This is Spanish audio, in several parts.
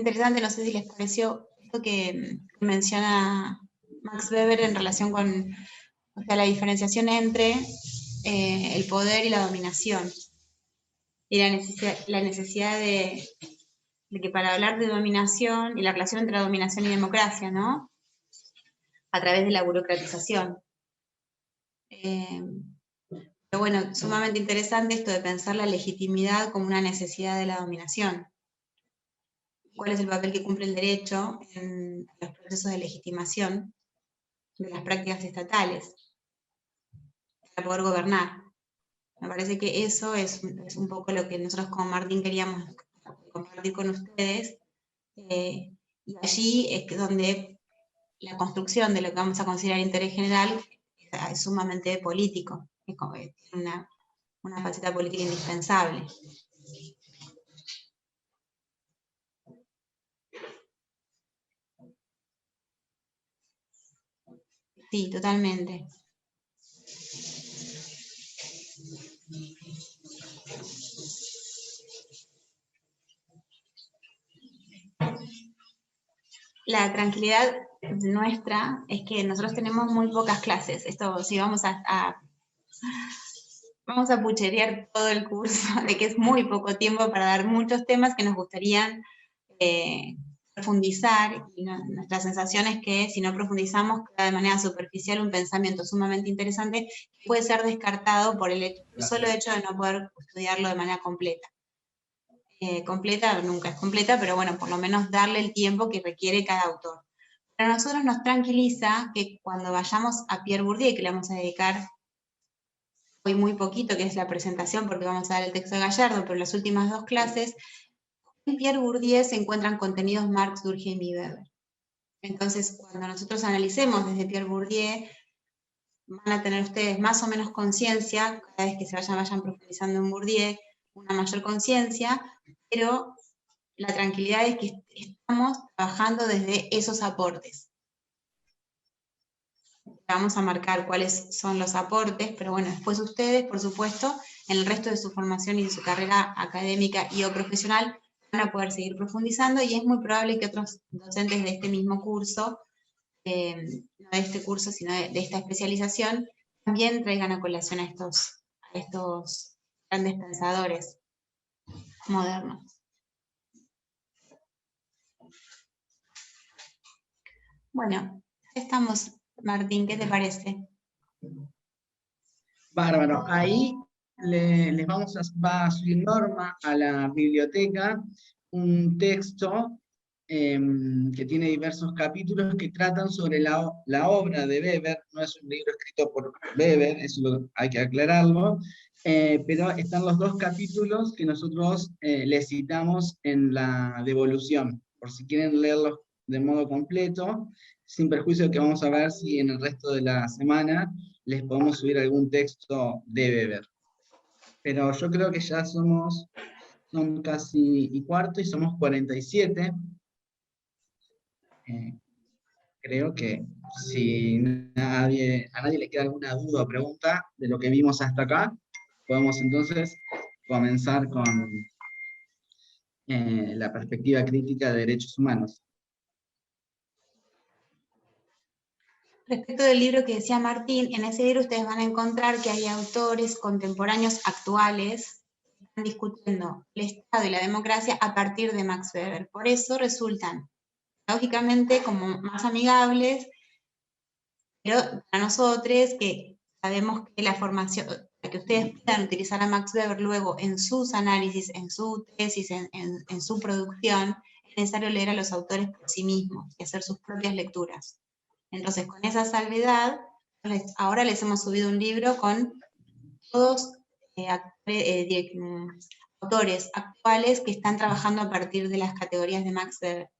interesante, no sé si les pareció esto que menciona Max Weber en relación con, o sea, la diferenciación entre el poder y la dominación. Y la necesidad de que para hablar de dominación y la relación entre la dominación y democracia, ¿no? A través de la burocratización. Pero bueno, sumamente interesante esto de pensar la legitimidad como una necesidad de la dominación. ¿Cuál es el papel que cumple el derecho en los procesos de legitimación de las prácticas estatales para poder gobernar? Me parece que eso es un poco lo que nosotros como Martín queríamos compartir con ustedes, y allí es donde la construcción de lo que vamos a considerar interés general es sumamente político, tiene una faceta política indispensable. Sí, totalmente. La tranquilidad nuestra es que nosotros tenemos muy pocas clases. Esto, si vamos a pucherear todo el curso, de que es muy poco tiempo para dar muchos temas que nos gustarían profundizar, y nuestra sensación es que si no profundizamos queda de manera superficial un pensamiento sumamente interesante que puede ser descartado por el solo hecho de no poder estudiarlo de manera completa. Completa nunca es completa, pero bueno, por lo menos darle el tiempo que requiere cada autor. Pero a nosotros nos tranquiliza que cuando vayamos a Pierre Bourdieu, que le vamos a dedicar hoy muy poquito, que es la presentación, porque vamos a dar el texto de Gallardo, pero las últimas dos clases, en Pierre Bourdieu se encuentran contenidos Marx, Durkheim y Weber. Entonces, cuando nosotros analicemos desde Pierre Bourdieu, van a tener ustedes más o menos conciencia, cada vez que se vayan profundizando en Bourdieu, una mayor conciencia, pero la tranquilidad es que estamos trabajando desde esos aportes. Vamos a marcar cuáles son los aportes, pero bueno, después ustedes, por supuesto, en el resto de su formación y de su carrera académica y o profesional, van a poder seguir profundizando, y es muy probable que otros docentes de este mismo curso, no de este curso, sino de esta especialización, también traigan a colación a estos grandes pensadores modernos. Bueno, estamos, Martín, ¿qué te parece? Bárbaro. Ahí les va a subir Norma a la biblioteca un texto que tiene diversos capítulos que tratan sobre la obra de Weber. No es un libro escrito por Weber, eso hay que aclararlo, pero están los dos capítulos que nosotros les citamos en la devolución, por si quieren leerlos de modo completo, sin perjuicio de que vamos a ver si en el resto de la semana les podemos subir algún texto de Weber. Pero yo creo que ya son casi y cuarto y somos 47. Creo que si a nadie le queda alguna duda o pregunta de lo que vimos hasta acá, podemos entonces comenzar con la perspectiva crítica de derechos humanos. Respecto del libro que decía Martín, en ese libro ustedes van a encontrar que hay autores contemporáneos actuales que están discutiendo el Estado y la democracia a partir de Max Weber. Por eso resultan, lógicamente, como más amigables, pero para nosotros, que sabemos que la formación, para que ustedes puedan utilizar a Max Weber luego en sus análisis, en su tesis, en su producción, es necesario leer a los autores por sí mismos y hacer sus propias lecturas. Entonces, con esa salvedad, ahora les hemos subido un libro con todos autores actuales que están trabajando a partir de las categorías de Max Weber.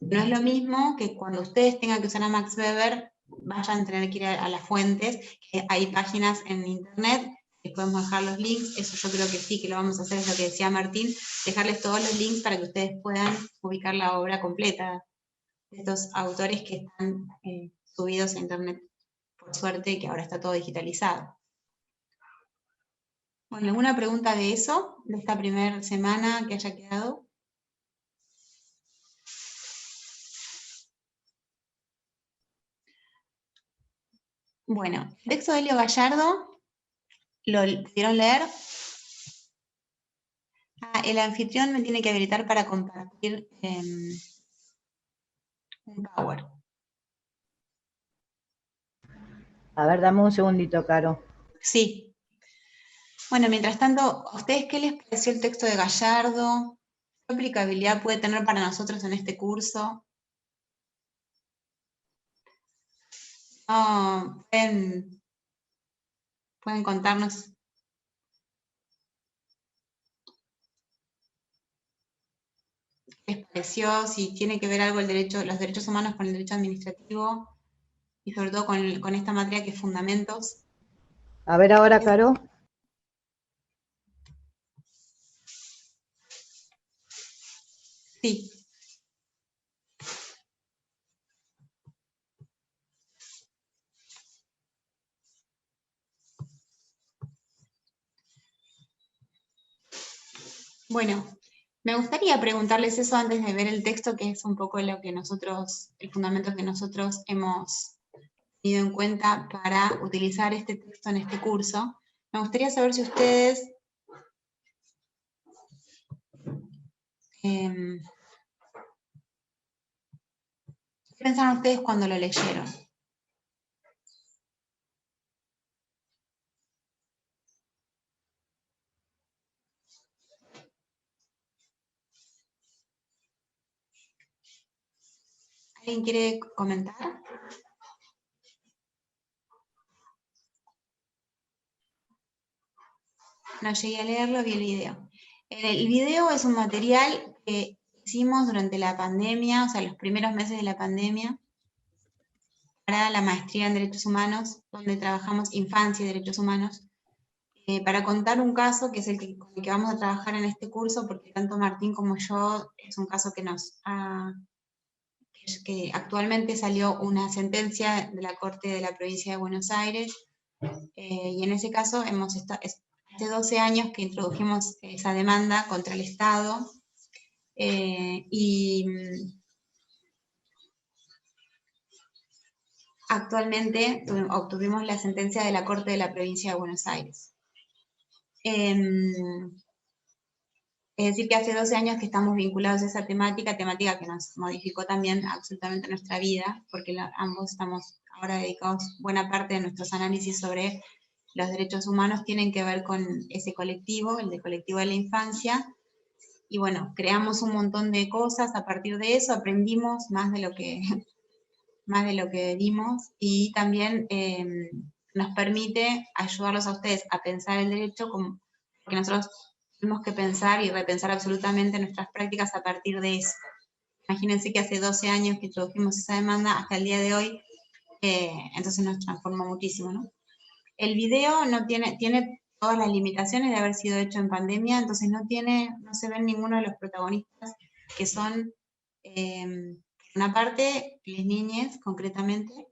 No es lo mismo que cuando ustedes tengan que usar a Max Weber, vayan a tener que ir a las fuentes, que hay páginas en internet, les podemos dejar los links, eso yo creo que sí, que lo vamos a hacer, es lo que decía Martín, dejarles todos los links para que ustedes puedan ubicar la obra completa de estos autores que están subidos a internet, por suerte que ahora está todo digitalizado. Bueno, ¿alguna pregunta de eso, de esta primera semana que haya quedado? Bueno, el texto de Elio Gallardo, ¿lo pudieron leer? El anfitrión me tiene que habilitar para compartir un Power. A ver, dame un segundito, Caro. Sí. Bueno, mientras tanto, ¿a ustedes qué les pareció el texto de Gallardo? ¿Qué aplicabilidad puede tener para nosotros en este curso? Pueden contarnos. ¿Qué les pareció? Si tiene que ver algo los derechos humanos con el derecho administrativo y sobre todo con esta materia que es fundamentos. A ver ahora, Caro. Sí. Bueno, me gustaría preguntarles eso antes de ver el texto, que es un poco el fundamento que nosotros hemos tenido en cuenta para utilizar este texto en este curso. Me gustaría saber si ustedes ¿qué pensaron ustedes cuando lo leyeron? ¿Alguien quiere comentar? No llegué a leerlo, vi el video. El video es un material que hicimos durante la pandemia, o sea, los primeros meses de la pandemia, para la maestría en Derechos Humanos, donde trabajamos infancia y derechos humanos, para contar un caso que es con el que vamos a trabajar en este curso, porque tanto Martín como yo es un caso que actualmente salió una sentencia de la Corte de la Provincia de Buenos Aires, y en ese caso hace 12 años que introdujimos esa demanda contra el Estado, y actualmente obtuvimos la sentencia de la Corte de la Provincia de Buenos Aires. Es decir, que hace 12 años que estamos vinculados a esa temática que nos modificó también absolutamente nuestra vida, porque ambos estamos ahora dedicados, buena parte de nuestros análisis sobre los derechos humanos tienen que ver con ese colectivo, el de colectivo de la infancia, y bueno, creamos un montón de cosas a partir de eso, aprendimos más de lo que dimos, y también nos permite ayudarlos a ustedes a pensar el derecho, porque nosotros tenemos que pensar y repensar absolutamente nuestras prácticas a partir de eso. Imagínense que hace 12 años que introdujimos esa demanda hasta el día de hoy, entonces nos transformó muchísimo, ¿no? El video no tiene todas las limitaciones de haber sido hecho en pandemia, entonces no se ven ninguno de los protagonistas que son, por una parte, las niñas concretamente,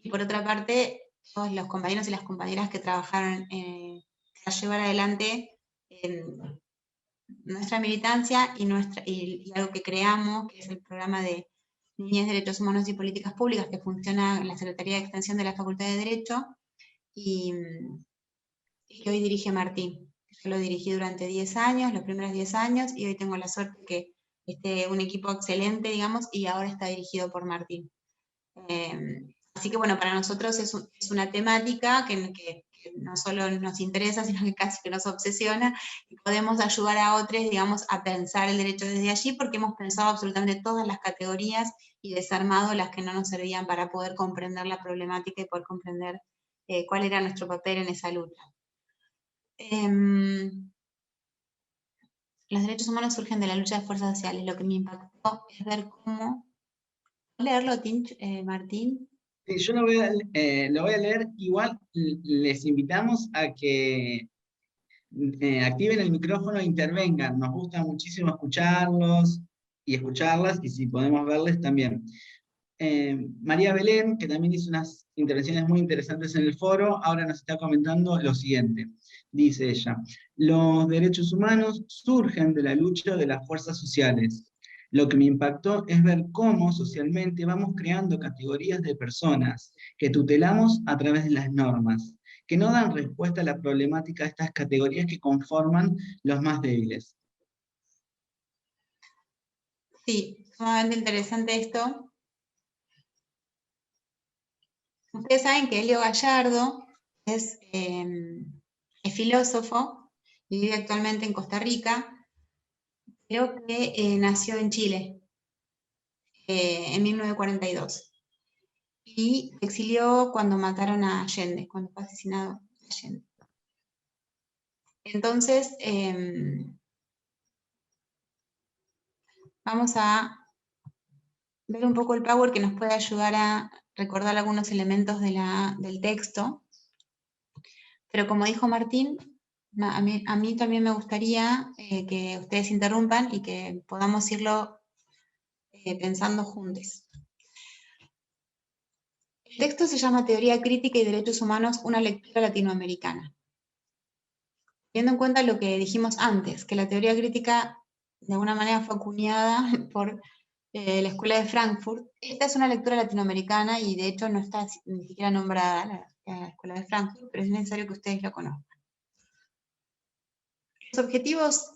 y por otra parte, todos los compañeros y las compañeras que trabajaron para llevar adelante nuestra militancia y algo que creamos, que es el programa de Niñez, Derechos Humanos y Políticas Públicas, que funciona en la Secretaría de Extensión de la Facultad de Derecho, y que hoy dirige Martín. Yo lo dirigí durante 10 años, los primeros 10 años, y hoy tengo la suerte que esté un equipo excelente, digamos, y ahora está dirigido por Martín. Así que bueno, para nosotros es una temática que no solo nos interesa, sino que casi que nos obsesiona, y podemos ayudar a otros, digamos, a pensar el derecho desde allí, porque hemos pensado absolutamente todas las categorías y desarmado las que no nos servían para poder comprender la problemática y poder comprender cuál era nuestro papel en esa lucha. Los derechos humanos surgen de la lucha de fuerzas sociales. Lo que me impactó es ver cómo... ¿Leerlo, Martín? Sí, yo lo voy a leer. Igual les invitamos a que activen el micrófono e intervengan. Nos gusta muchísimo escucharlos y escucharlas, y si podemos verles también. María Belén, que también hizo unas intervenciones muy interesantes en el foro, ahora nos está comentando lo siguiente. Dice ella: los derechos humanos surgen de la lucha de las fuerzas sociales. Lo que me impactó es ver cómo socialmente vamos creando categorías de personas que tutelamos a través de las normas, que no dan respuesta a la problemática de estas categorías que conforman los más débiles. Sí, sumamente interesante esto. Ustedes saben que Elio Gallardo es filósofo y vive actualmente en Costa Rica. Creo que nació en Chile en 1942 y se exilió cuando mataron a Allende, cuando fue asesinado Allende. Entonces, vamos a ver un poco el Power que nos puede ayudar a recordar algunos elementos del texto. Pero como dijo Martín, a mí también me gustaría que ustedes interrumpan y que podamos irlo pensando juntos. El texto se llama Teoría Crítica y Derechos Humanos, una lectura latinoamericana. Teniendo en cuenta lo que dijimos antes, que la teoría crítica de alguna manera fue acuñada por la Escuela de Frankfurt, esta es una lectura latinoamericana y de hecho no está ni siquiera nombrada la Escuela de Frankfurt, pero es necesario que ustedes lo conozcan. Los objetivos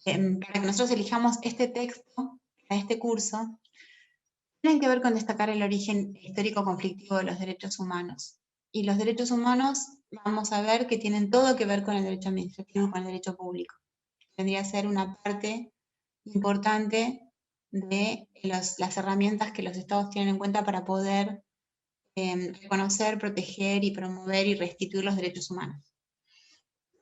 para que nosotros elijamos este texto, para este curso, tienen que ver con destacar el origen histórico conflictivo de los derechos humanos. Y los derechos humanos vamos a ver que tienen todo que ver con el derecho administrativo y con el derecho público. Tendría que ser una parte importante de las herramientas que los estados tienen en cuenta para poder reconocer, proteger y promover y restituir los derechos humanos.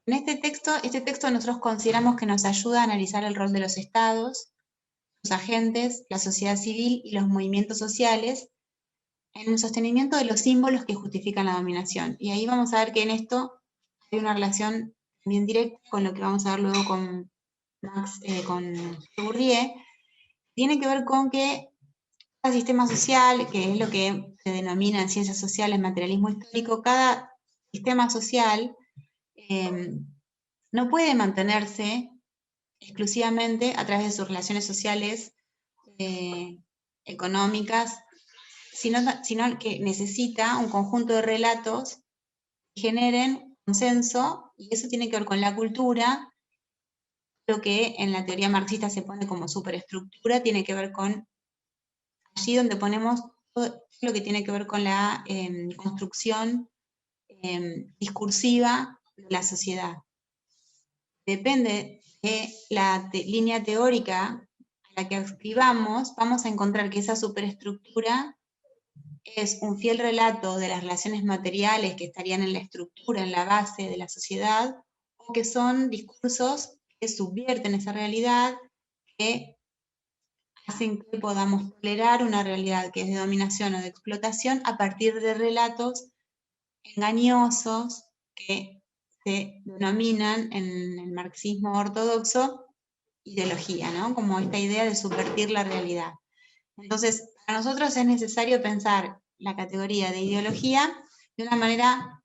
En este texto nosotros consideramos que nos ayuda a analizar el rol de los estados, los agentes, la sociedad civil y los movimientos sociales en el sostenimiento de los símbolos que justifican la dominación. Y ahí vamos a ver que en esto hay una relación bien directa con lo que vamos a ver luego con Max, con Bourdieu. Tiene que ver con que cada sistema social, que es lo que se denomina en ciencias sociales materialismo histórico, cada sistema social no puede mantenerse exclusivamente a través de sus relaciones sociales, económicas, sino que necesita un conjunto de relatos que generen consenso, y eso tiene que ver con la cultura. Lo que en la teoría marxista se pone como superestructura tiene que ver con allí donde ponemos todo lo que tiene que ver con la construcción discursiva de la sociedad. Depende de la línea teórica a la que escribamos, vamos a encontrar que esa superestructura es un fiel relato de las relaciones materiales que estarían en la estructura, en la base de la sociedad, o que son discursos que subvierten esa realidad, que hacen que podamos tolerar una realidad que es de dominación o de explotación a partir de relatos engañosos que se denominan en el marxismo ortodoxo ideología, ¿no? Como esta idea de subvertir la realidad. Entonces, para nosotros es necesario pensar la categoría de ideología de una manera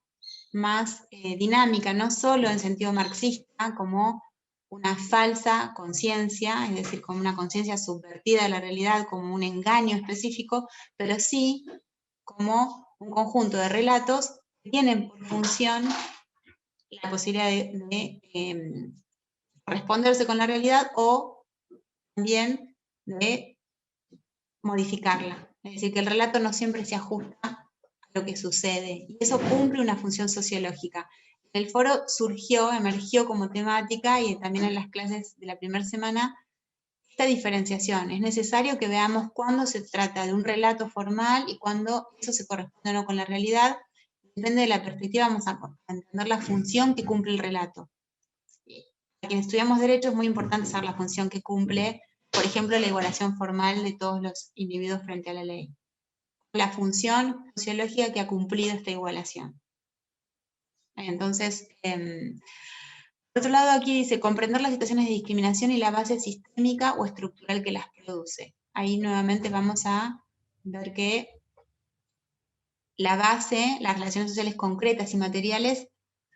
más dinámica, no solo en sentido marxista, como una falsa conciencia, es decir, como una conciencia subvertida de la realidad, como un engaño específico, pero sí como un conjunto de relatos que tienen por función la posibilidad de corresponderse con la realidad o también de modificarla. Es decir, que el relato no siempre se ajusta a lo que sucede, y eso cumple una función sociológica. En el foro emergió como temática, y también en las clases de la primera semana, esta diferenciación. Es necesario que veamos cuándo se trata de un relato formal y cuándo eso se corresponde o no con la realidad. Depende de la perspectiva, vamos a entender la función que cumple el relato. Para quienes estudiamos derecho es muy importante saber la función que cumple, por ejemplo, la igualación formal de todos los individuos frente a la ley. La función sociológica que ha cumplido esta igualación. Entonces, por otro lado, aquí dice, comprender las situaciones de discriminación y la base sistémica o estructural que las produce. Ahí nuevamente vamos a ver que la base, las relaciones sociales concretas y materiales,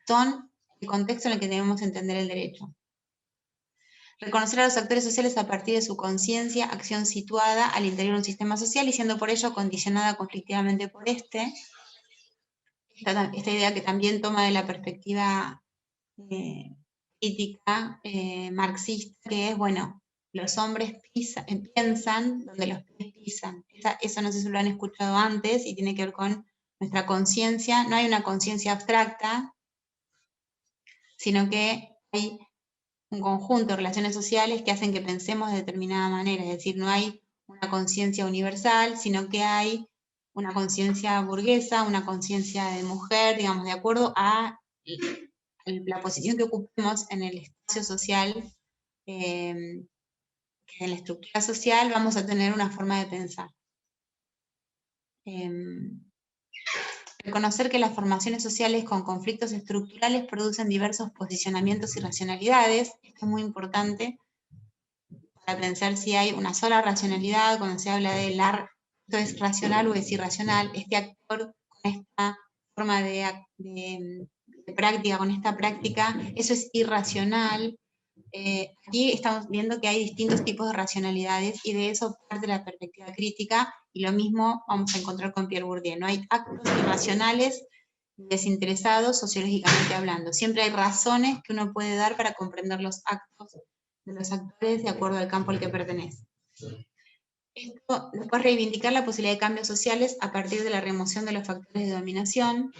son el contexto en el que debemos entender el derecho. Reconocer a los actores sociales a partir de su conciencia, acción situada al interior de un sistema social y siendo por ello condicionada conflictivamente por este. Esta idea que también toma de la perspectiva crítica marxista, que es, bueno, los hombres piensan donde los pies pisan. Eso no sé si lo han escuchado antes y tiene que ver con nuestra conciencia. No hay una conciencia abstracta, sino que hay un conjunto de relaciones sociales que hacen que pensemos de determinada manera. Es decir, no hay una conciencia universal, sino que hay una conciencia burguesa, una conciencia de mujer, digamos, de acuerdo a la posición que ocupemos en el espacio social, en la estructura social, vamos a tener una forma de pensar. Reconocer que las formaciones sociales con conflictos estructurales producen diversos posicionamientos y racionalidades. Esto es muy importante para pensar si hay una sola racionalidad, cuando se habla de esto es racional o es irracional, este actor con esta forma de práctica, con esta práctica, eso es irracional. Aquí estamos viendo que hay distintos tipos de racionalidades y de eso parte la perspectiva crítica, y lo mismo vamos a encontrar con Pierre Bourdieu. No hay actos irracionales desinteresados sociológicamente hablando. Siempre hay razones que uno puede dar para comprender los actos de los actores de acuerdo al campo al que pertenece. Esto, después reivindicar la posibilidad de cambios sociales a partir de la remoción de los factores de dominación.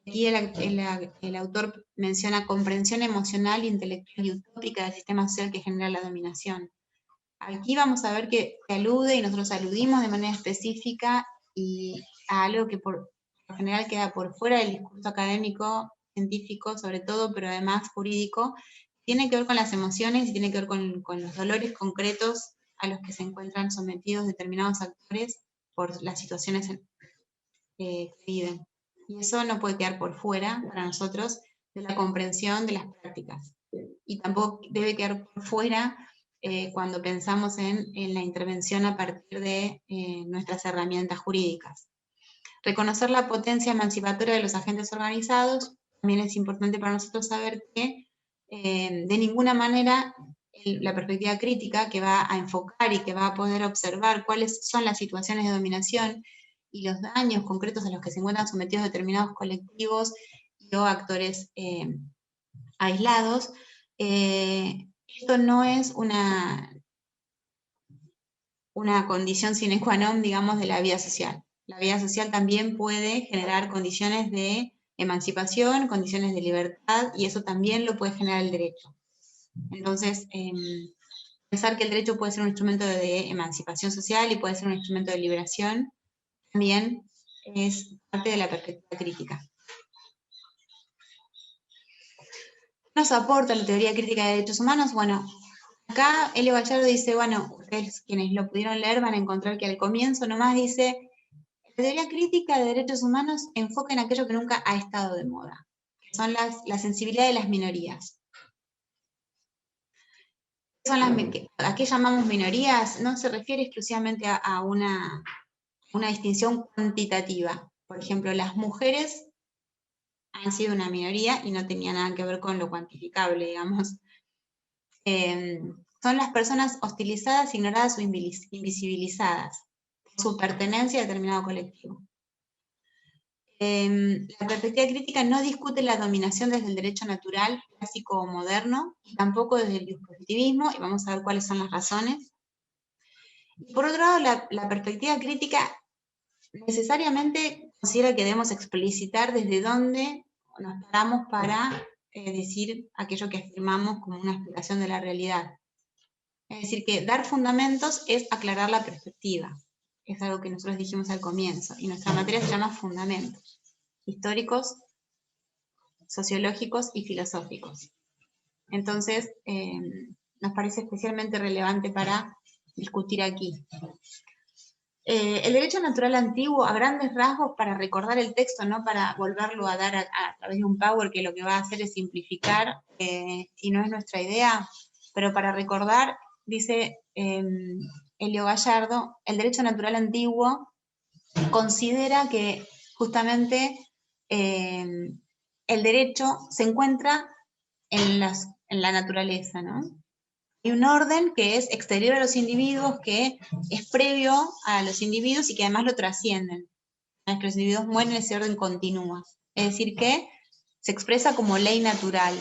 Aquí el autor menciona comprensión emocional, intelectual y utópica del sistema social que genera la dominación. Aquí vamos a ver que se alude, y nosotros aludimos de manera específica, y a algo que por lo general queda por fuera del discurso académico, científico sobre todo, pero además jurídico, tiene que ver con las emociones y tiene que ver con los dolores concretos a los que se encuentran sometidos determinados actores por las situaciones que viven. Y eso no puede quedar por fuera para nosotros de la comprensión de las prácticas. Y tampoco debe quedar por fuera cuando pensamos en la intervención a partir de nuestras herramientas jurídicas. Reconocer la potencia emancipatoria de los agentes organizados. También es importante para nosotros saber que de ninguna manera la perspectiva crítica, que va a enfocar y que va a poder observar cuáles son las situaciones de dominación y los daños concretos a los que se encuentran sometidos determinados colectivos o actores aislados, esto no es una condición sine qua non, digamos, de la vida social. La vida social también puede generar condiciones de emancipación, condiciones de libertad, y eso también lo puede generar el derecho. Entonces, pensar que el derecho puede ser un instrumento de emancipación social y puede ser un instrumento de liberación, también es parte de la perspectiva crítica. ¿Qué nos aporta la teoría crítica de derechos humanos? Bueno, acá Elio Gallardo dice, bueno, ustedes quienes lo pudieron leer van a encontrar que al comienzo nomás dice, la teoría crítica de derechos humanos enfoca en aquello que nunca ha estado de moda, que son la sensibilidad de las minorías. ¿A qué llamamos minorías? No se refiere exclusivamente a una distinción cuantitativa. Por ejemplo, las mujeres han sido una minoría y no tenía nada que ver con lo cuantificable, digamos. Son las personas hostilizadas, ignoradas o invisibilizadas por su pertenencia a determinado colectivo. La perspectiva crítica no discute la dominación desde el derecho natural, clásico o moderno, y tampoco desde el dispositivismo, y vamos a ver cuáles son las razones. Y por otro lado, la perspectiva crítica necesariamente considera que debemos explicitar desde dónde nos paramos para decir aquello que afirmamos como una explicación de la realidad. Es decir, que dar fundamentos es aclarar la perspectiva. Es algo que nosotros dijimos al comienzo, y nuestra materia se llama fundamentos históricos, sociológicos y filosóficos. Entonces, nos parece especialmente relevante para discutir aquí. El derecho natural antiguo, a grandes rasgos, para recordar el texto, no para volverlo a dar a través de un power que lo que va a hacer es simplificar, y no es nuestra idea, pero para recordar, dice Elio Gallardo, el derecho natural antiguo considera que justamente el derecho se encuentra en la naturaleza, ¿no? Hay un orden que es exterior a los individuos, que es previo a los individuos y que además lo trascienden. Es que los individuos mueren, ese orden continúa. Es decir, que se expresa como ley natural.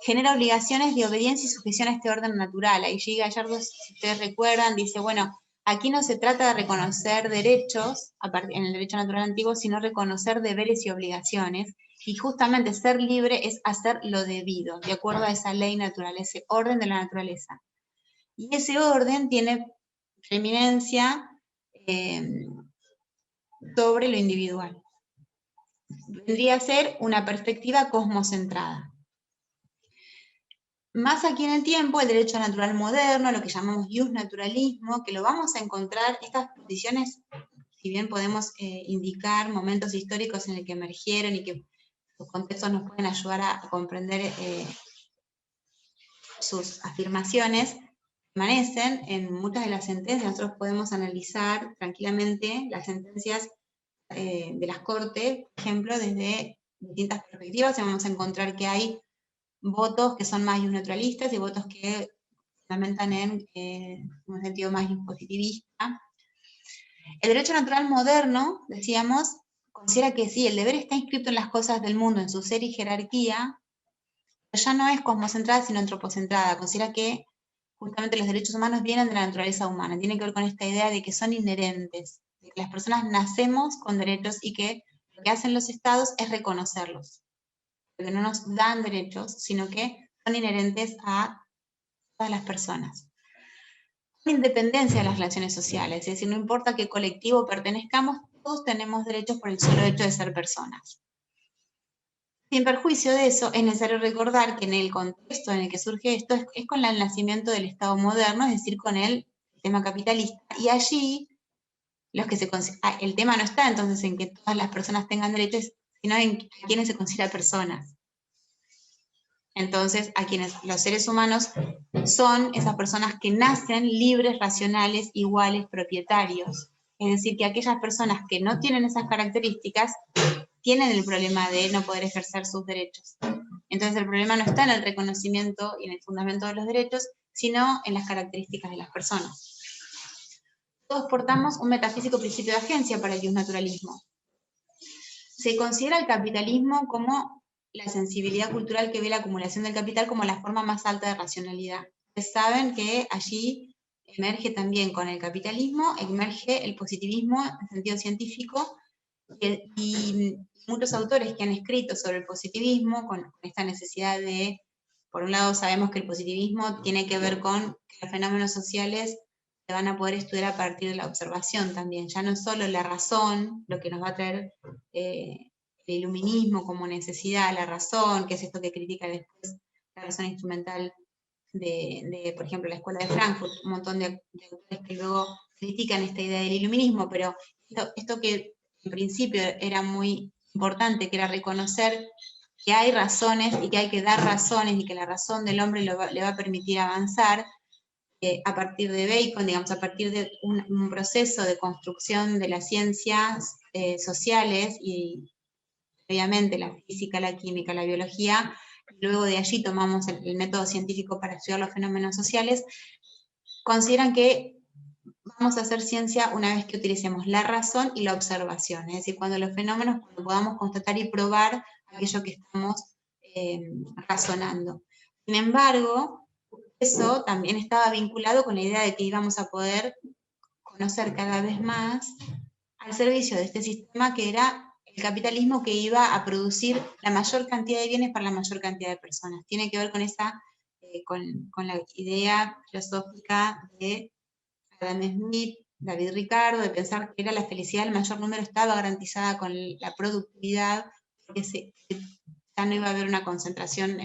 Genera obligaciones de obediencia y sujeción a este orden natural. Ahí G. Gallardo, si ustedes recuerdan, dice, bueno, aquí no se trata de reconocer derechos en el derecho natural antiguo, sino reconocer deberes y obligaciones. Y justamente ser libre es hacer lo debido, de acuerdo a esa ley natural, ese orden de la naturaleza. Y ese orden tiene preeminencia sobre lo individual. Vendría a ser una perspectiva cosmocentrada. Más aquí en el tiempo, el derecho natural moderno, lo que llamamos justnaturalismo, que lo vamos a encontrar, estas posiciones, si bien podemos indicar momentos históricos en el que emergieron y que los contextos nos pueden ayudar a comprender sus afirmaciones, permanecen en muchas de las sentencias. Nosotros podemos analizar tranquilamente las sentencias de las cortes, por ejemplo, desde distintas perspectivas, y vamos a encontrar que hay votos que son más justnaturalistas y votos que fundamentan en un sentido más positivista. El derecho natural moderno, decíamos, considera que sí, el deber está inscrito en las cosas del mundo, en su ser y jerarquía, pero ya no es cosmocentrada, sino antropocentrada. Considera que justamente los derechos humanos vienen de la naturaleza humana, tiene que ver con esta idea de que son inherentes, de que las personas nacemos con derechos y que lo que hacen los estados es reconocerlos, porque no nos dan derechos, sino que son inherentes a todas las personas. Con independencia de las relaciones sociales, es decir, no importa qué colectivo pertenezcamos, todos tenemos derechos por el solo hecho de ser personas. Sin perjuicio de eso, es necesario recordar que en el contexto en el que surge esto es con el nacimiento del Estado moderno, es decir, con el sistema capitalista, y allí el tema no está entonces en que todas las personas tengan derechos, sino en quienes se consideran personas. Entonces, a quienes los seres humanos son esas personas que nacen libres, racionales, iguales, propietarios. Es decir, que aquellas personas que no tienen esas características tienen el problema de no poder ejercer sus derechos. Entonces el problema no está en el reconocimiento y en el fundamento de los derechos, sino en las características de las personas. Todos portamos un metafísico principio de agencia para el justnaturalismo. Se considera el capitalismo como la sensibilidad cultural que ve la acumulación del capital como la forma más alta de racionalidad. Ustedes saben que allí emerge también con el capitalismo, emerge el positivismo en sentido científico, y muchos autores que han escrito sobre el positivismo, con esta necesidad de, por un lado sabemos que el positivismo tiene que ver con que los fenómenos sociales se van a poder estudiar a partir de la observación también, ya no es solo la razón lo que nos va a traer el iluminismo como necesidad, la razón, que es esto que critica después la razón instrumental de por ejemplo, la Escuela de Frankfurt, un montón de autores que luego critican esta idea del iluminismo, pero esto que en principio era muy importante, que era reconocer que hay razones y que hay que dar razones y que la razón del hombre le va a permitir avanzar, a partir de Bacon, digamos, a partir de un proceso de construcción de las ciencias sociales y obviamente la física, la química, la biología. Luego de allí tomamos el método científico para estudiar los fenómenos sociales. Consideran que vamos a hacer ciencia una vez que utilicemos la razón y la observación, es decir, cuando podamos constatar y probar aquello que estamos razonando. Sin embargo, eso también estaba vinculado con la idea de que íbamos a poder conocer cada vez más al servicio de este sistema que era el capitalismo, que iba a producir la mayor cantidad de bienes para la mayor cantidad de personas. Tiene que ver con con la idea filosófica de Adam Smith, David Ricardo, de pensar que era la felicidad del mayor número estaba garantizada con la productividad, porque ya no iba a haber una concentración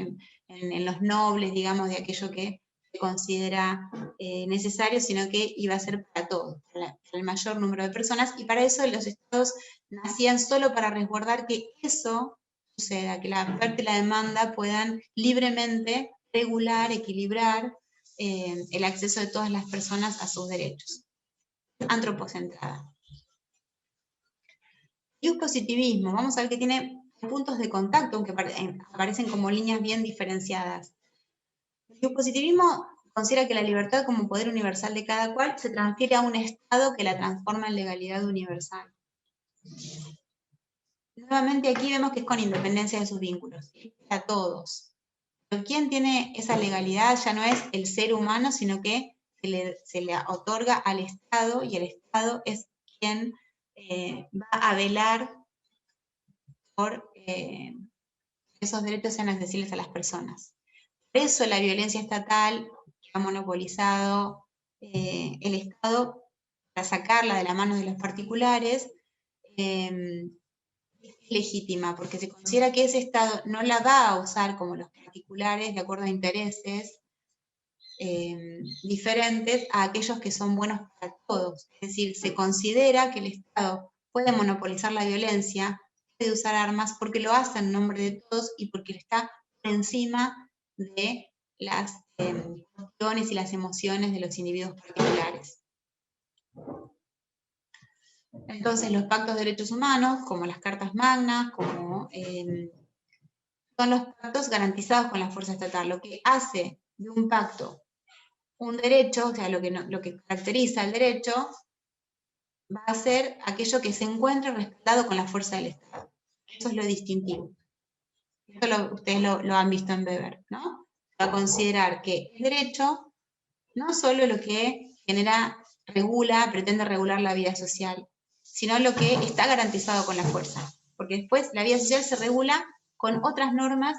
en los nobles, digamos, de aquello que se considera necesario, sino que iba a ser para todos, para el mayor número de personas, y para eso los estados nacían solo para resguardar que eso suceda, que la oferta y la demanda puedan libremente regular, equilibrar el acceso de todas las personas a sus derechos. Antropocentrada. Y un positivismo, vamos a ver que tiene puntos de contacto, aunque aparecen como líneas bien diferenciadas. El positivismo considera que la libertad como poder universal de cada cual se transfiere a un Estado que la transforma en legalidad universal. Nuevamente aquí vemos que es con independencia de sus vínculos, a todos. Pero quien tiene esa legalidad ya no es el ser humano, sino que se le otorga al Estado, y el Estado es quien va a velar por esos derechos sean accesibles a las personas. Por eso la violencia estatal que ha monopolizado el Estado para sacarla de la mano de los particulares, es legítima, porque se considera que ese Estado no la va a usar como los particulares de acuerdo a intereses diferentes a aquellos que son buenos para todos. Es decir, se considera que el Estado puede monopolizar la violencia, puede usar armas, porque lo hace en nombre de todos y porque está por encima de las cuestiones y las emociones de los individuos particulares. Entonces, los pactos de derechos humanos, como las cartas magnas, como, son los pactos garantizados con la fuerza estatal. Lo que hace de un pacto un derecho, o sea, lo que caracteriza el derecho, va a ser aquello que se encuentre respaldado con la fuerza del Estado. Eso es lo distintivo. Esto ustedes lo han visto en Weber, ¿no? Va a considerar que el derecho no solo lo que pretende regular la vida social, sino lo que está garantizado con la fuerza. Porque después la vida social se regula con otras normas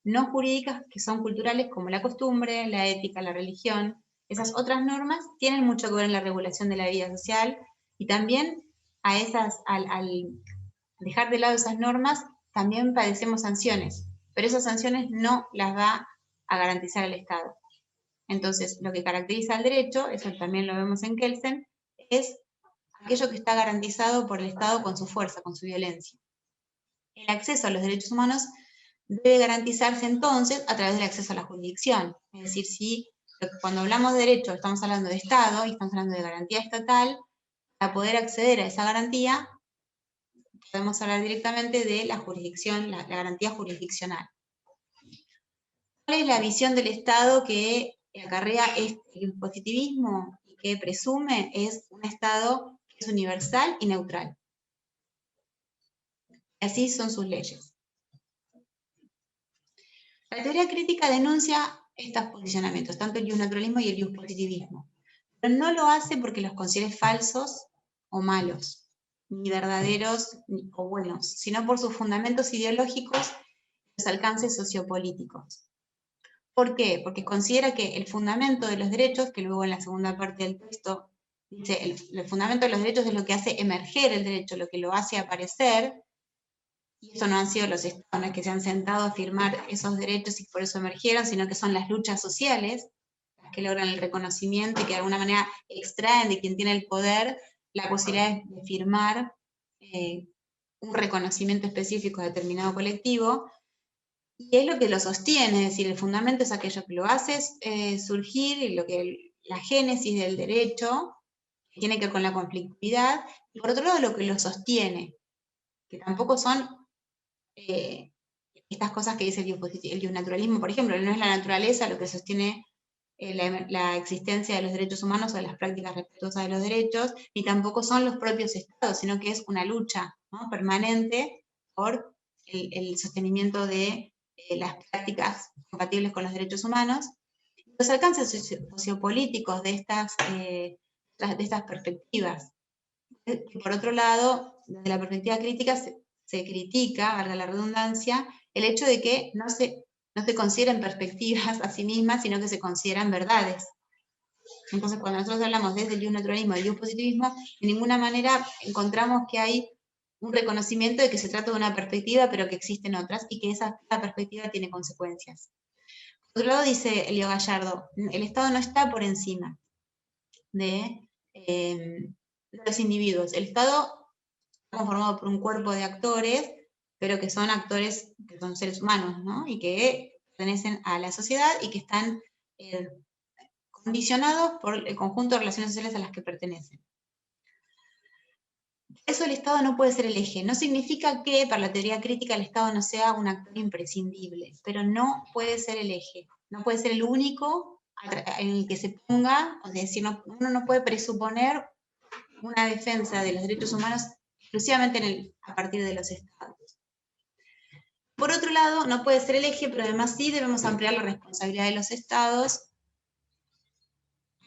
no jurídicas que son culturales, como la costumbre, la ética, la religión. Esas otras normas tienen mucho que ver en la regulación de la vida social, y también al dejar de lado esas normas, también padecemos sanciones, pero esas sanciones no las va a garantizar el Estado. Entonces, lo que caracteriza al derecho, eso también lo vemos en Kelsen, es aquello que está garantizado por el Estado con su fuerza, con su violencia. El acceso a los derechos humanos debe garantizarse entonces a través del acceso a la jurisdicción. Es decir, si cuando hablamos de derecho estamos hablando de Estado y estamos hablando de garantía estatal, para poder acceder a esa garantía podemos hablar directamente de la jurisdicción, la garantía jurisdiccional. ¿Cuál es la visión del Estado que acarrea el positivismo y que presume? Es un Estado que es universal y neutral. Así son sus leyes. La teoría crítica denuncia estos posicionamientos, tanto el naturalismo y el positivismo, pero no lo hace porque los considere falsos o malos, ni verdaderos o buenos, sino por sus fundamentos ideológicos y los alcances sociopolíticos. ¿Por qué? Porque considera que el fundamento de los derechos, que luego en la segunda parte del texto dice, el fundamento de los derechos es lo que hace emerger el derecho, lo que lo hace aparecer, y eso no han sido los estados que se han sentado a firmar esos derechos y por eso emergieron, sino que son las luchas sociales las que logran el reconocimiento y que de alguna manera extraen de quien tiene el poder la posibilidad de firmar un reconocimiento específico de determinado colectivo, y es lo que lo sostiene, es decir, el fundamento es aquello que lo hace surgir, y la génesis del derecho, que tiene que ver con la conflictividad, y por otro lado lo que lo sostiene, que tampoco son estas cosas que dice el naturalismo, por ejemplo, no es la naturaleza lo que sostiene la existencia de los derechos humanos o de las prácticas respetuosas de los derechos, ni tampoco son los propios estados, sino que es una lucha, ¿no?, permanente por el sostenimiento de las prácticas compatibles con los derechos humanos. Los alcances sociopolíticos de estas perspectivas. Por otro lado, desde la perspectiva crítica se critica, valga la redundancia, el hecho de que no se consideren perspectivas a sí mismas, sino que se consideran verdades. Entonces, cuando nosotros hablamos desde el naturalismo y el positivismo, de ninguna manera encontramos que hay un reconocimiento de que se trata de una perspectiva, pero que existen otras, y que esa perspectiva tiene consecuencias. Por otro lado, dice Elio Gallardo, el Estado no está por encima de los individuos. El Estado está conformado por un cuerpo de actores, pero que son actores, que son seres humanos, ¿no?, y que pertenecen a la sociedad y que están condicionados por el conjunto de relaciones sociales a las que pertenecen. Eso el Estado no puede ser el eje. No significa que para la teoría crítica el Estado no sea un actor imprescindible, pero no puede ser el eje. No puede ser el único en el que se ponga, es decir, uno no puede presuponer una defensa de los derechos humanos exclusivamente a partir de los estados. Por otro lado, no puede ser el eje, pero además sí debemos ampliar la responsabilidad de los estados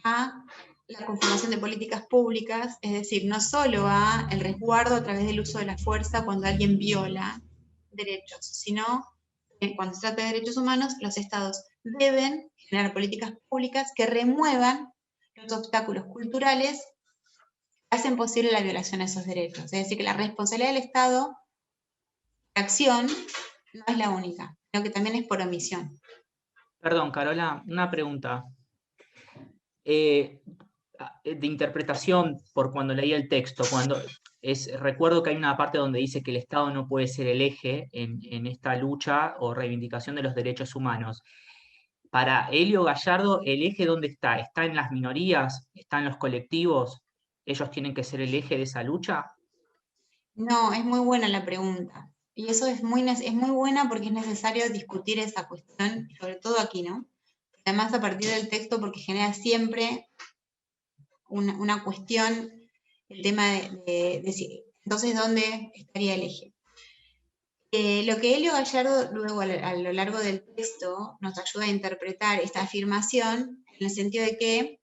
a la conformación de políticas públicas, es decir, no solo a el resguardo a través del uso de la fuerza cuando alguien viola derechos, sino que cuando se trata de derechos humanos, los estados deben generar políticas públicas que remuevan los obstáculos culturales que hacen posible la violación de esos derechos. Es decir, que la responsabilidad del Estado, la acción, no es la única, sino que también es por omisión. Perdón, Carola, una pregunta. De interpretación por cuando leí el texto, recuerdo que hay una parte donde dice que el Estado no puede ser el eje en esta lucha o reivindicación de los derechos humanos. Para Helio Gallardo, ¿el eje dónde está? ¿Está en las minorías? ¿Está en los colectivos? ¿Ellos tienen que ser el eje de esa lucha? No, es muy buena la pregunta. Y eso es muy buena porque es necesario discutir esa cuestión, sobre todo aquí, ¿no? Además, a partir del texto, porque genera siempre una cuestión, el tema de entonces, ¿dónde estaría el eje? Lo que Helio Gallardo luego a lo largo del texto nos ayuda a interpretar esta afirmación en el sentido de que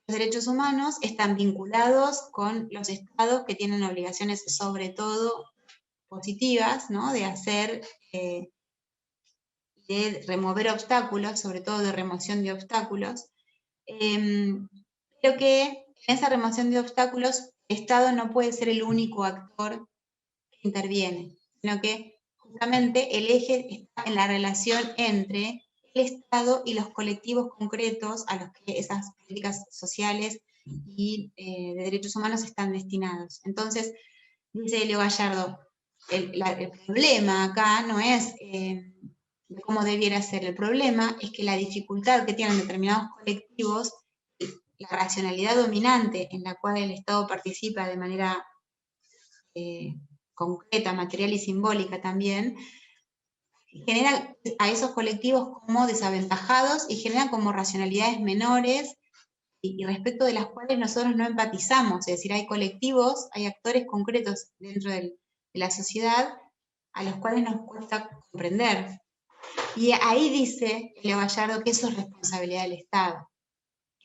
los derechos humanos están vinculados con los estados que tienen obligaciones sobre todo positivas, ¿no? De hacer, de remover obstáculos, sobre todo de remoción de obstáculos. Creo que en esa remoción de obstáculos el Estado no puede ser el único actor que interviene, sino que justamente el eje está en la relación entre el Estado y los colectivos concretos a los que esas políticas sociales y de derechos humanos están destinados. Entonces, dice Helio Gallardo, el problema acá no es de cómo debiera ser, el problema es que la dificultad que tienen determinados colectivos, la racionalidad dominante en la cual el Estado participa de manera concreta, material y simbólica también, genera a esos colectivos como desaventajados y generan como racionalidades menores y respecto de las cuales nosotros no empatizamos, es decir, hay colectivos, hay actores concretos dentro de la sociedad a los cuales nos cuesta comprender. Y ahí dice Helio Gallardo que eso es responsabilidad del Estado.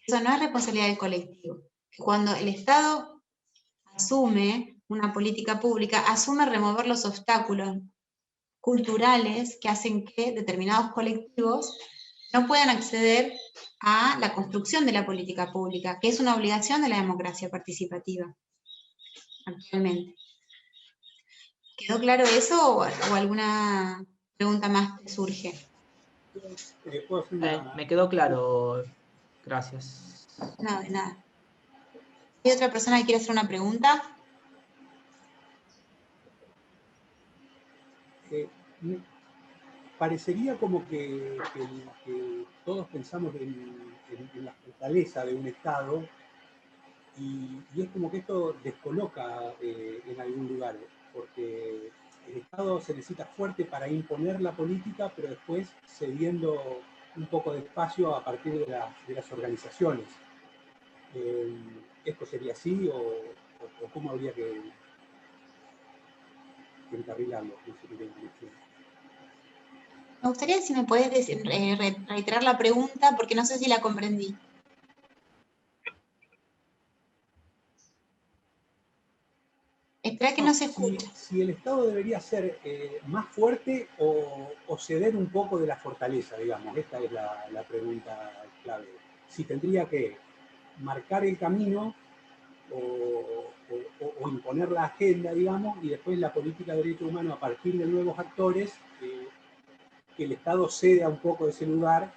Eso no es responsabilidad del colectivo. Cuando el Estado asume una política pública, asume remover los obstáculos culturales que hacen que determinados colectivos no puedan acceder a la construcción de la política pública, que es una obligación de la democracia participativa actualmente. ¿Quedó claro eso o alguna pregunta más que surge? Me quedó claro, gracias. No, de nada. ¿Hay otra persona que quiere hacer una pregunta? Parecería como que todos pensamos en la fortaleza de un Estado y es como que esto descoloca en algún lugar, porque el Estado se necesita fuerte para imponer la política, pero después cediendo un poco de espacio a partir de las organizaciones. ¿Esto sería así o cómo habría que encarrilarlo? No sé qué conclusión. Me gustaría si me podés reiterar la pregunta, porque no sé si la comprendí. Espera que no se escucha. Si el Estado debería ser más fuerte o ceder un poco de la fortaleza, digamos. Esta es la pregunta clave. Si tendría que marcar el camino o imponer la agenda, digamos, y después la política de derechos humanos a partir de nuevos actores, que el Estado ceda un poco de ese lugar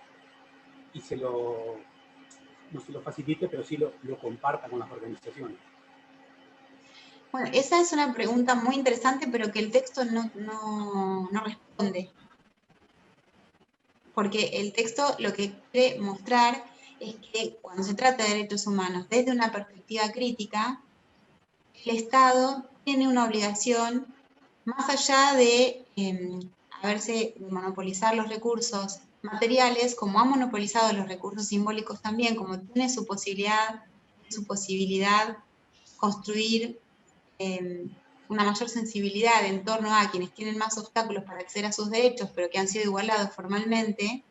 y no se lo facilite, pero sí lo comparta con las organizaciones. Bueno, esa es una pregunta muy interesante, pero que el texto no responde. Porque el texto lo que quiere mostrar es que cuando se trata de derechos humanos desde una perspectiva crítica, el Estado tiene una obligación, más allá de de monopolizar los recursos materiales, como ha monopolizado los recursos simbólicos también, como tiene su posibilidad construir una mayor sensibilidad en torno a quienes tienen más obstáculos para acceder a sus derechos, pero que han sido igualados formalmente,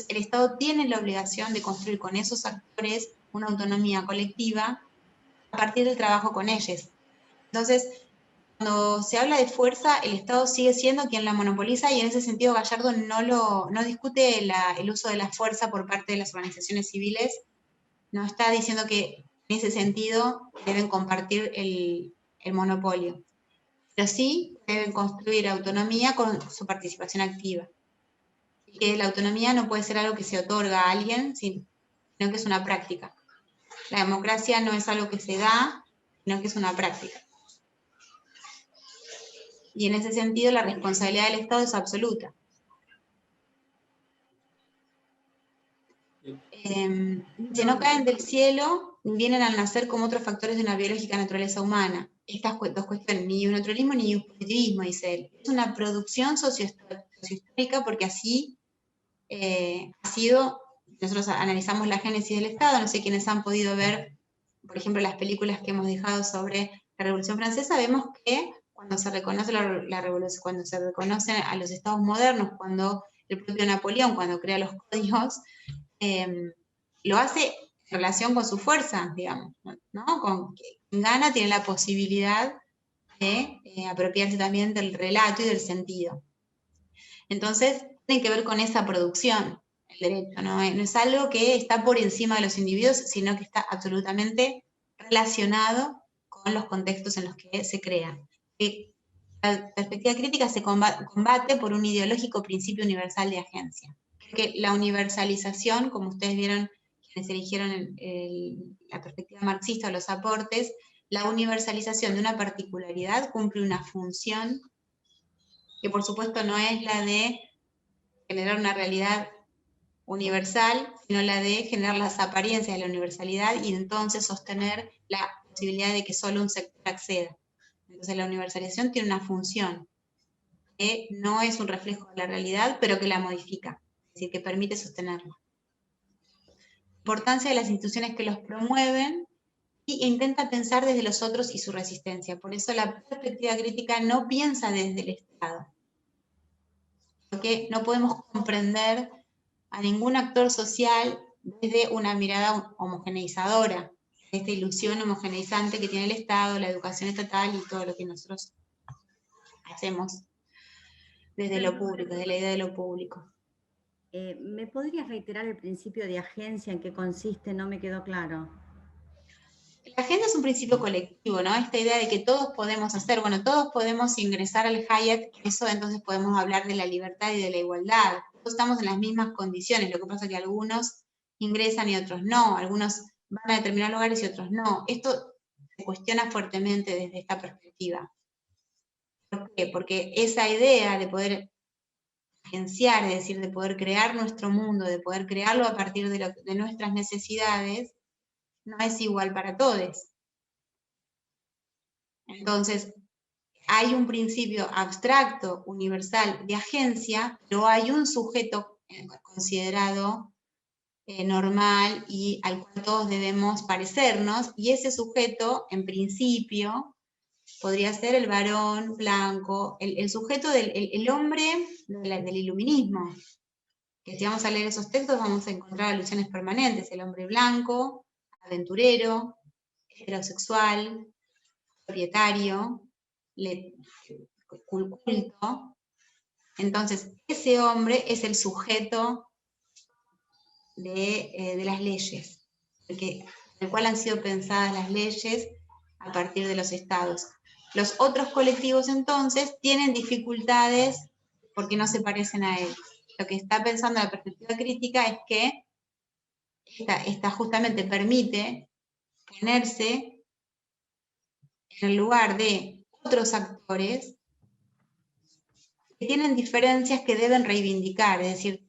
el Estado tiene la obligación de construir con esos actores una autonomía colectiva a partir del trabajo con ellos. Entonces, cuando se habla de fuerza, el Estado sigue siendo quien la monopoliza, y en ese sentido Gallardo no discute el uso de la fuerza por parte de las organizaciones civiles, no está diciendo que en ese sentido deben compartir el monopolio, pero sí deben construir autonomía con su participación activa. Y que la autonomía no puede ser algo que se otorga a alguien, sino que es una práctica. La democracia no es algo que se da, sino que es una práctica. Y en ese sentido la responsabilidad del Estado es absoluta. Si no caen del cielo, vienen al nacer como otros factores de una biológica naturaleza humana. Estas dos cuestiones, ni un naturalismo ni un positivismo, dice él. Es una producción sociohistórica, porque así ha sido. Nosotros analizamos la génesis del Estado, no sé quiénes han podido ver, por ejemplo, las películas que hemos dejado sobre la Revolución Francesa, vemos que cuando se reconoce la revolución, cuando se reconocen a los estados modernos, cuando el propio Napoleón, cuando crea los códigos, lo hace en relación con su fuerza, digamos, ¿no? Con quien gana tiene la posibilidad de apropiarse también del relato y del sentido. Entonces, tiene que ver con esa producción, el derecho, no es algo que está por encima de los individuos, sino que está absolutamente relacionado con los contextos en los que se crea. La perspectiva crítica se combate por un ideológico principio universal de agencia. Porque la universalización, como ustedes vieron, quienes eligieron la perspectiva marxista o los aportes, la universalización de una particularidad cumple una función que por supuesto no es la de generar una realidad universal, sino la de generar las apariencias de la universalidad y entonces sostener la posibilidad de que solo un sector acceda. Entonces la universalización tiene una función que no es un reflejo de la realidad, pero que la modifica, es decir, que permite sostenerla. Importancia de las instituciones que los promueven e intenta pensar desde los otros y su resistencia. Por eso la perspectiva crítica no piensa desde el Estado, porque no podemos comprender a ningún actor social desde una mirada homogeneizadora, esta ilusión homogeneizante que tiene el Estado, la educación estatal y todo lo que nosotros hacemos desde lo público, desde la idea de lo público. ¿Me podrías reiterar el principio de agencia, en qué consiste? No me quedó claro. La agenda es un principio colectivo, ¿no? Esta idea de que todos podemos hacer, bueno, todos podemos ingresar al Hayek, eso entonces podemos hablar de la libertad y de la igualdad. Todos estamos en las mismas condiciones, lo que pasa es que algunos ingresan y otros no, algunos van a determinados lugares y otros no. Esto se cuestiona fuertemente desde esta perspectiva. ¿Por qué? Porque esa idea de poder agenciar, es decir, de poder crear nuestro mundo, de poder crearlo a partir de nuestras necesidades, no es igual para todos. Entonces, hay un principio abstracto, universal, de agencia, pero hay un sujeto considerado normal y al cual todos debemos parecernos, y ese sujeto, en principio, podría ser el varón blanco, el sujeto el hombre del iluminismo. Que si vamos a leer esos textos vamos a encontrar alusiones permanentes, el hombre blanco, aventurero, heterosexual, propietario, culto. Entonces, ese hombre es el sujeto de las leyes, el cual han sido pensadas las leyes a partir de los estados. Los otros colectivos entonces tienen dificultades porque no se parecen a él. Lo que está pensando la perspectiva crítica es que esta justamente permite ponerse en el lugar de otros actores que tienen diferencias que deben reivindicar, es decir,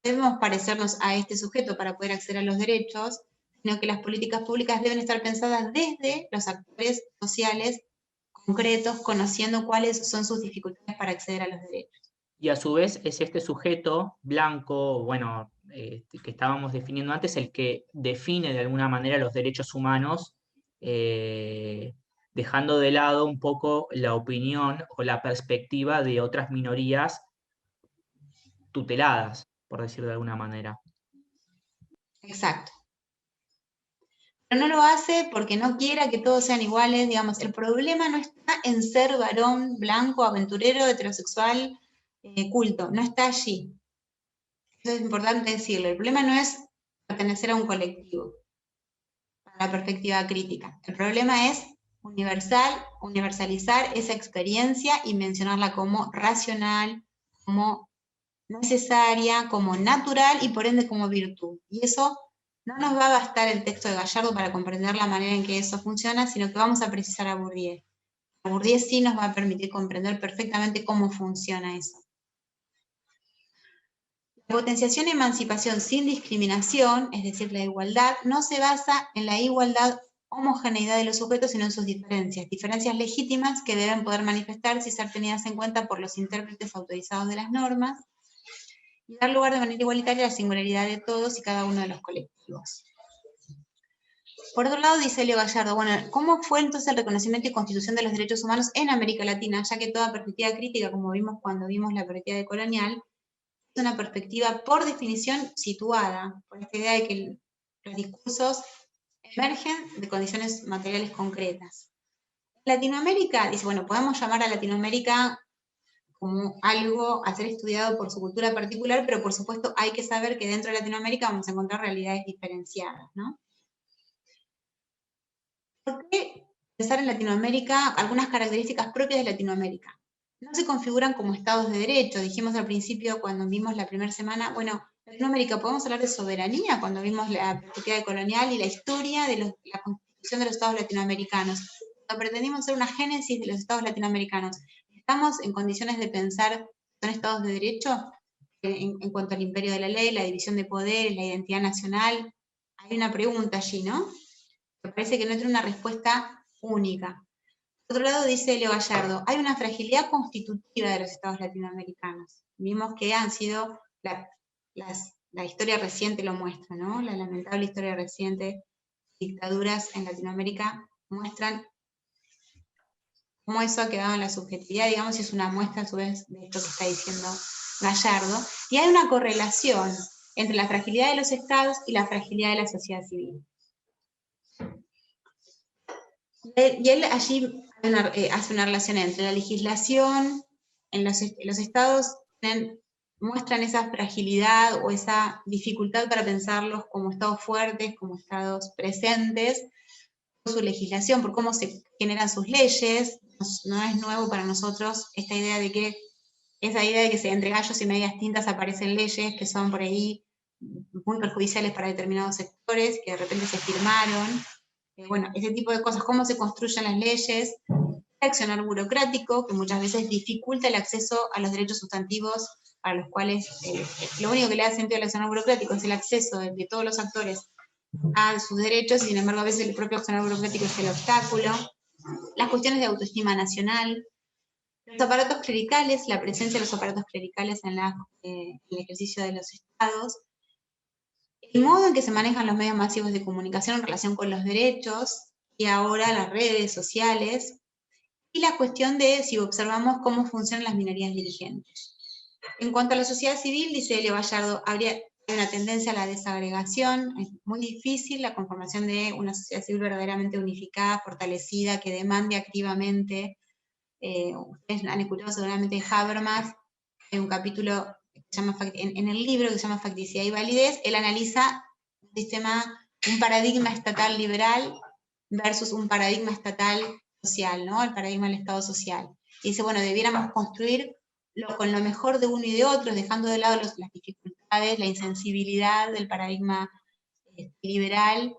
debemos parecernos a este sujeto para poder acceder a los derechos, sino que las políticas públicas deben estar pensadas desde los actores sociales concretos, conociendo cuáles son sus dificultades para acceder a los derechos. Y a su vez es este sujeto blanco, bueno, que estábamos definiendo antes, el que define de alguna manera los derechos humanos, dejando de lado un poco la opinión o la perspectiva de otras minorías tuteladas, por decirlo de alguna manera. Exacto. Pero no lo hace porque no quiera que todos sean iguales, digamos, el problema no está en ser varón, blanco, aventurero, heterosexual, culto, no está allí. Eso es importante decirlo, el problema no es pertenecer a un colectivo, para la perspectiva crítica. El problema es universalizar esa experiencia y mencionarla como racional, como necesaria, como natural y por ende como virtud. Y eso no nos va a bastar el texto de Gallardo para comprender la manera en que eso funciona, sino que vamos a precisar a Bourdieu. A Bourdieu sí nos va a permitir comprender perfectamente cómo funciona eso. La potenciación y emancipación sin discriminación, es decir, la igualdad, no se basa en la igualdad homogeneidad de los sujetos, sino en sus diferencias legítimas que deben poder manifestarse y ser tenidas en cuenta por los intérpretes autorizados de las normas, y dar lugar de manera igualitaria a la singularidad de todos y cada uno de los colectivos. Por otro lado, dice Elio Gallardo, bueno, ¿cómo fue entonces el reconocimiento y constitución de los derechos humanos en América Latina? Ya que toda perspectiva crítica, como vimos cuando vimos la perspectiva decolonial, es una perspectiva por definición situada, por esta idea de que los discursos emergen de condiciones materiales concretas. Latinoamérica, dice, bueno, podemos llamar a Latinoamérica como algo a ser estudiado por su cultura particular, pero por supuesto hay que saber que dentro de Latinoamérica vamos a encontrar realidades diferenciadas, ¿no? ¿Por qué pensar en Latinoamérica algunas características propias de Latinoamérica? No se configuran como estados de derecho, dijimos al principio cuando vimos la primera semana, bueno, Latinoamérica, podemos hablar de soberanía cuando vimos la perspectiva colonial y la historia de la constitución de los estados latinoamericanos. Cuando pretendimos hacer una génesis de los estados latinoamericanos, ¿estamos en condiciones de pensar que son estados de derecho en cuanto al imperio de la ley, la división de poderes, la identidad nacional? Hay una pregunta allí, ¿no? Me parece que no tiene una respuesta única. Por otro lado, dice Leo Gallardo, hay una fragilidad constitutiva de los estados latinoamericanos. Vimos que han sido, la historia reciente lo muestra, ¿no? La lamentable historia reciente, dictaduras en Latinoamérica muestran cómo eso ha quedado en la subjetividad, digamos, y es una muestra a su vez de esto que está diciendo Gallardo. Y hay una correlación entre la fragilidad de los estados y la fragilidad de la sociedad civil. Y él allí hace una relación entre la legislación, en los estados muestran esa fragilidad o esa dificultad para pensarlos como estados fuertes, como estados presentes, por su legislación, por cómo se generan sus leyes. No es nuevo para nosotros esta idea de que, entre gallos y medias tintas aparecen leyes que son por ahí muy perjudiciales para determinados sectores, que de repente se firmaron. Bueno, ese tipo de cosas, cómo se construyen las leyes, el accionar burocrático, que muchas veces dificulta el acceso a los derechos sustantivos, para los cuales lo único que le da sentido al accionar burocrático es el acceso de todos los actores a sus derechos, y sin embargo a veces el propio accionar burocrático es el obstáculo. Las cuestiones de autoestima nacional, los aparatos clericales, la presencia de los aparatos clericales en el ejercicio de los estados, el modo en que se manejan los medios masivos de comunicación en relación con los derechos, y ahora las redes sociales, y la cuestión de si observamos cómo funcionan las minorías dirigentes. En cuanto a la sociedad civil, dice Elio Gallardo, hay una tendencia a la desagregación, es muy difícil la conformación de una sociedad civil verdaderamente unificada, fortalecida, que demande activamente. Ustedes han escuchado seguramente de Habermas, en un capítulo en el libro que se llama Facticidad y Validez, él analiza un paradigma estatal liberal versus un paradigma estatal social, ¿no? El paradigma del Estado social. Y dice, bueno, debiéramos construir con lo mejor de uno y de otro, dejando de lado las dificultades, la insensibilidad del paradigma liberal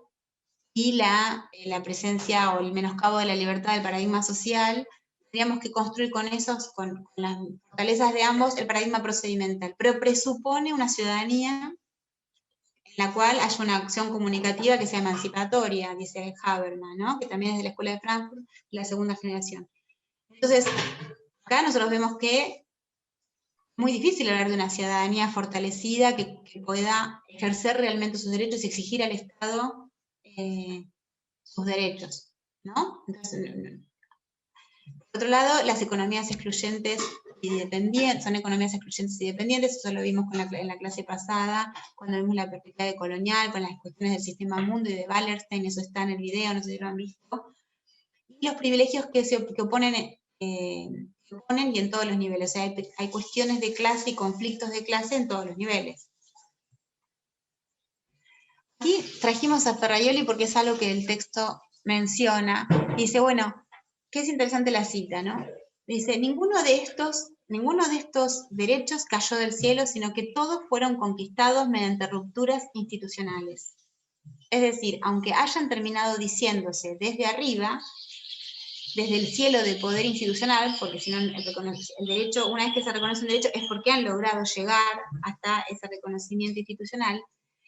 y la presencia o el menoscabo de la libertad del paradigma social. Tendríamos que construir con las fortalezas de ambos el paradigma procedimental, pero presupone una ciudadanía en la cual haya una acción comunicativa que sea emancipatoria, dice Habermas, ¿no? Que también es de la Escuela de Frankfurt, la segunda generación. Entonces, acá nosotros vemos que muy difícil hablar de una ciudadanía fortalecida que pueda ejercer realmente sus derechos y exigir al Estado sus derechos, ¿no? Entonces, por otro lado, las economías excluyentes y dependientes, son economías excluyentes y dependientes, eso lo vimos en la clase pasada, cuando vimos la perspectiva colonial, con las cuestiones del sistema mundo y de Wallerstein, eso está en el video, no sé si lo han visto. Y los privilegios que oponen y en todos los niveles, o sea, hay cuestiones de clase y conflictos de clase en todos los niveles. Aquí trajimos a Ferraioli porque es algo que el texto menciona, y dice, bueno, que es interesante la cita, ¿no? Dice, ninguno de estos derechos cayó del cielo, sino que todos fueron conquistados mediante rupturas institucionales. Es decir, aunque hayan terminado diciéndose desde arriba, desde el cielo de poder institucional, porque si no el derecho, una vez que se reconoce un derecho, es porque han logrado llegar hasta ese reconocimiento institucional.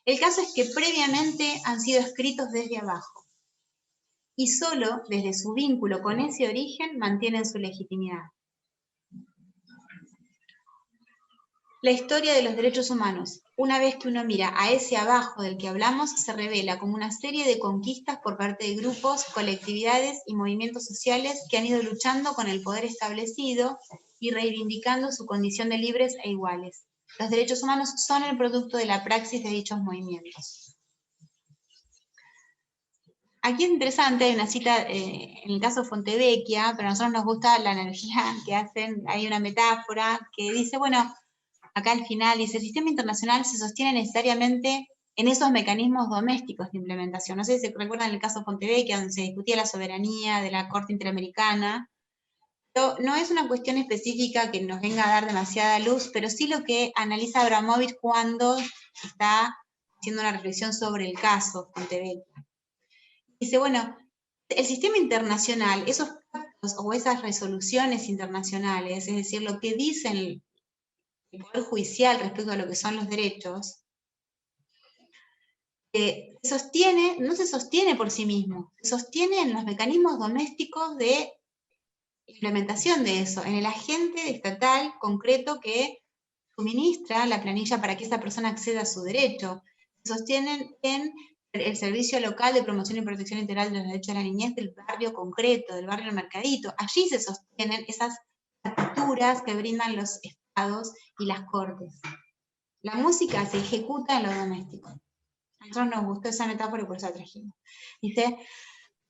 El caso es que previamente han sido escritos desde abajo, y solo desde su vínculo con ese origen mantienen su legitimidad. La historia de los derechos humanos, una vez que uno mira a ese abajo del que hablamos, se revela como una serie de conquistas por parte de grupos, colectividades y movimientos sociales que han ido luchando con el poder establecido y reivindicando su condición de libres e iguales. Los derechos humanos son el producto de la praxis de dichos movimientos. Aquí es interesante, hay una cita en el caso Fontevecchia, pero a nosotros nos gusta la analogía que hacen, hay una metáfora que dice, bueno, acá al final dice, el sistema internacional se sostiene necesariamente en esos mecanismos domésticos de implementación. No sé si se recuerdan el caso Fontevecchia, donde se discutía la soberanía de la Corte Interamericana, pero no es una cuestión específica que nos venga a dar demasiada luz, pero sí lo que analiza Abramovich cuando está haciendo una reflexión sobre el caso Fontevecchia. Dice, bueno, el sistema internacional, esos pactos o esas resoluciones internacionales, es decir, lo que dicen el Poder Judicial respecto a lo que son los derechos, no se sostiene por sí mismo, se sostiene en los mecanismos domésticos de implementación de eso, en el agente estatal concreto que suministra la planilla para que esa persona acceda a su derecho, se sostienen en el Servicio Local de Promoción y Protección Integral de los Derechos de la Niñez del barrio concreto, del barrio del Mercadito. Allí se sostienen esas partituras que brindan los estados y las cortes. La música se ejecuta en lo doméstico. A nosotros nos gustó esa metáfora y por eso la trajimos. Dice,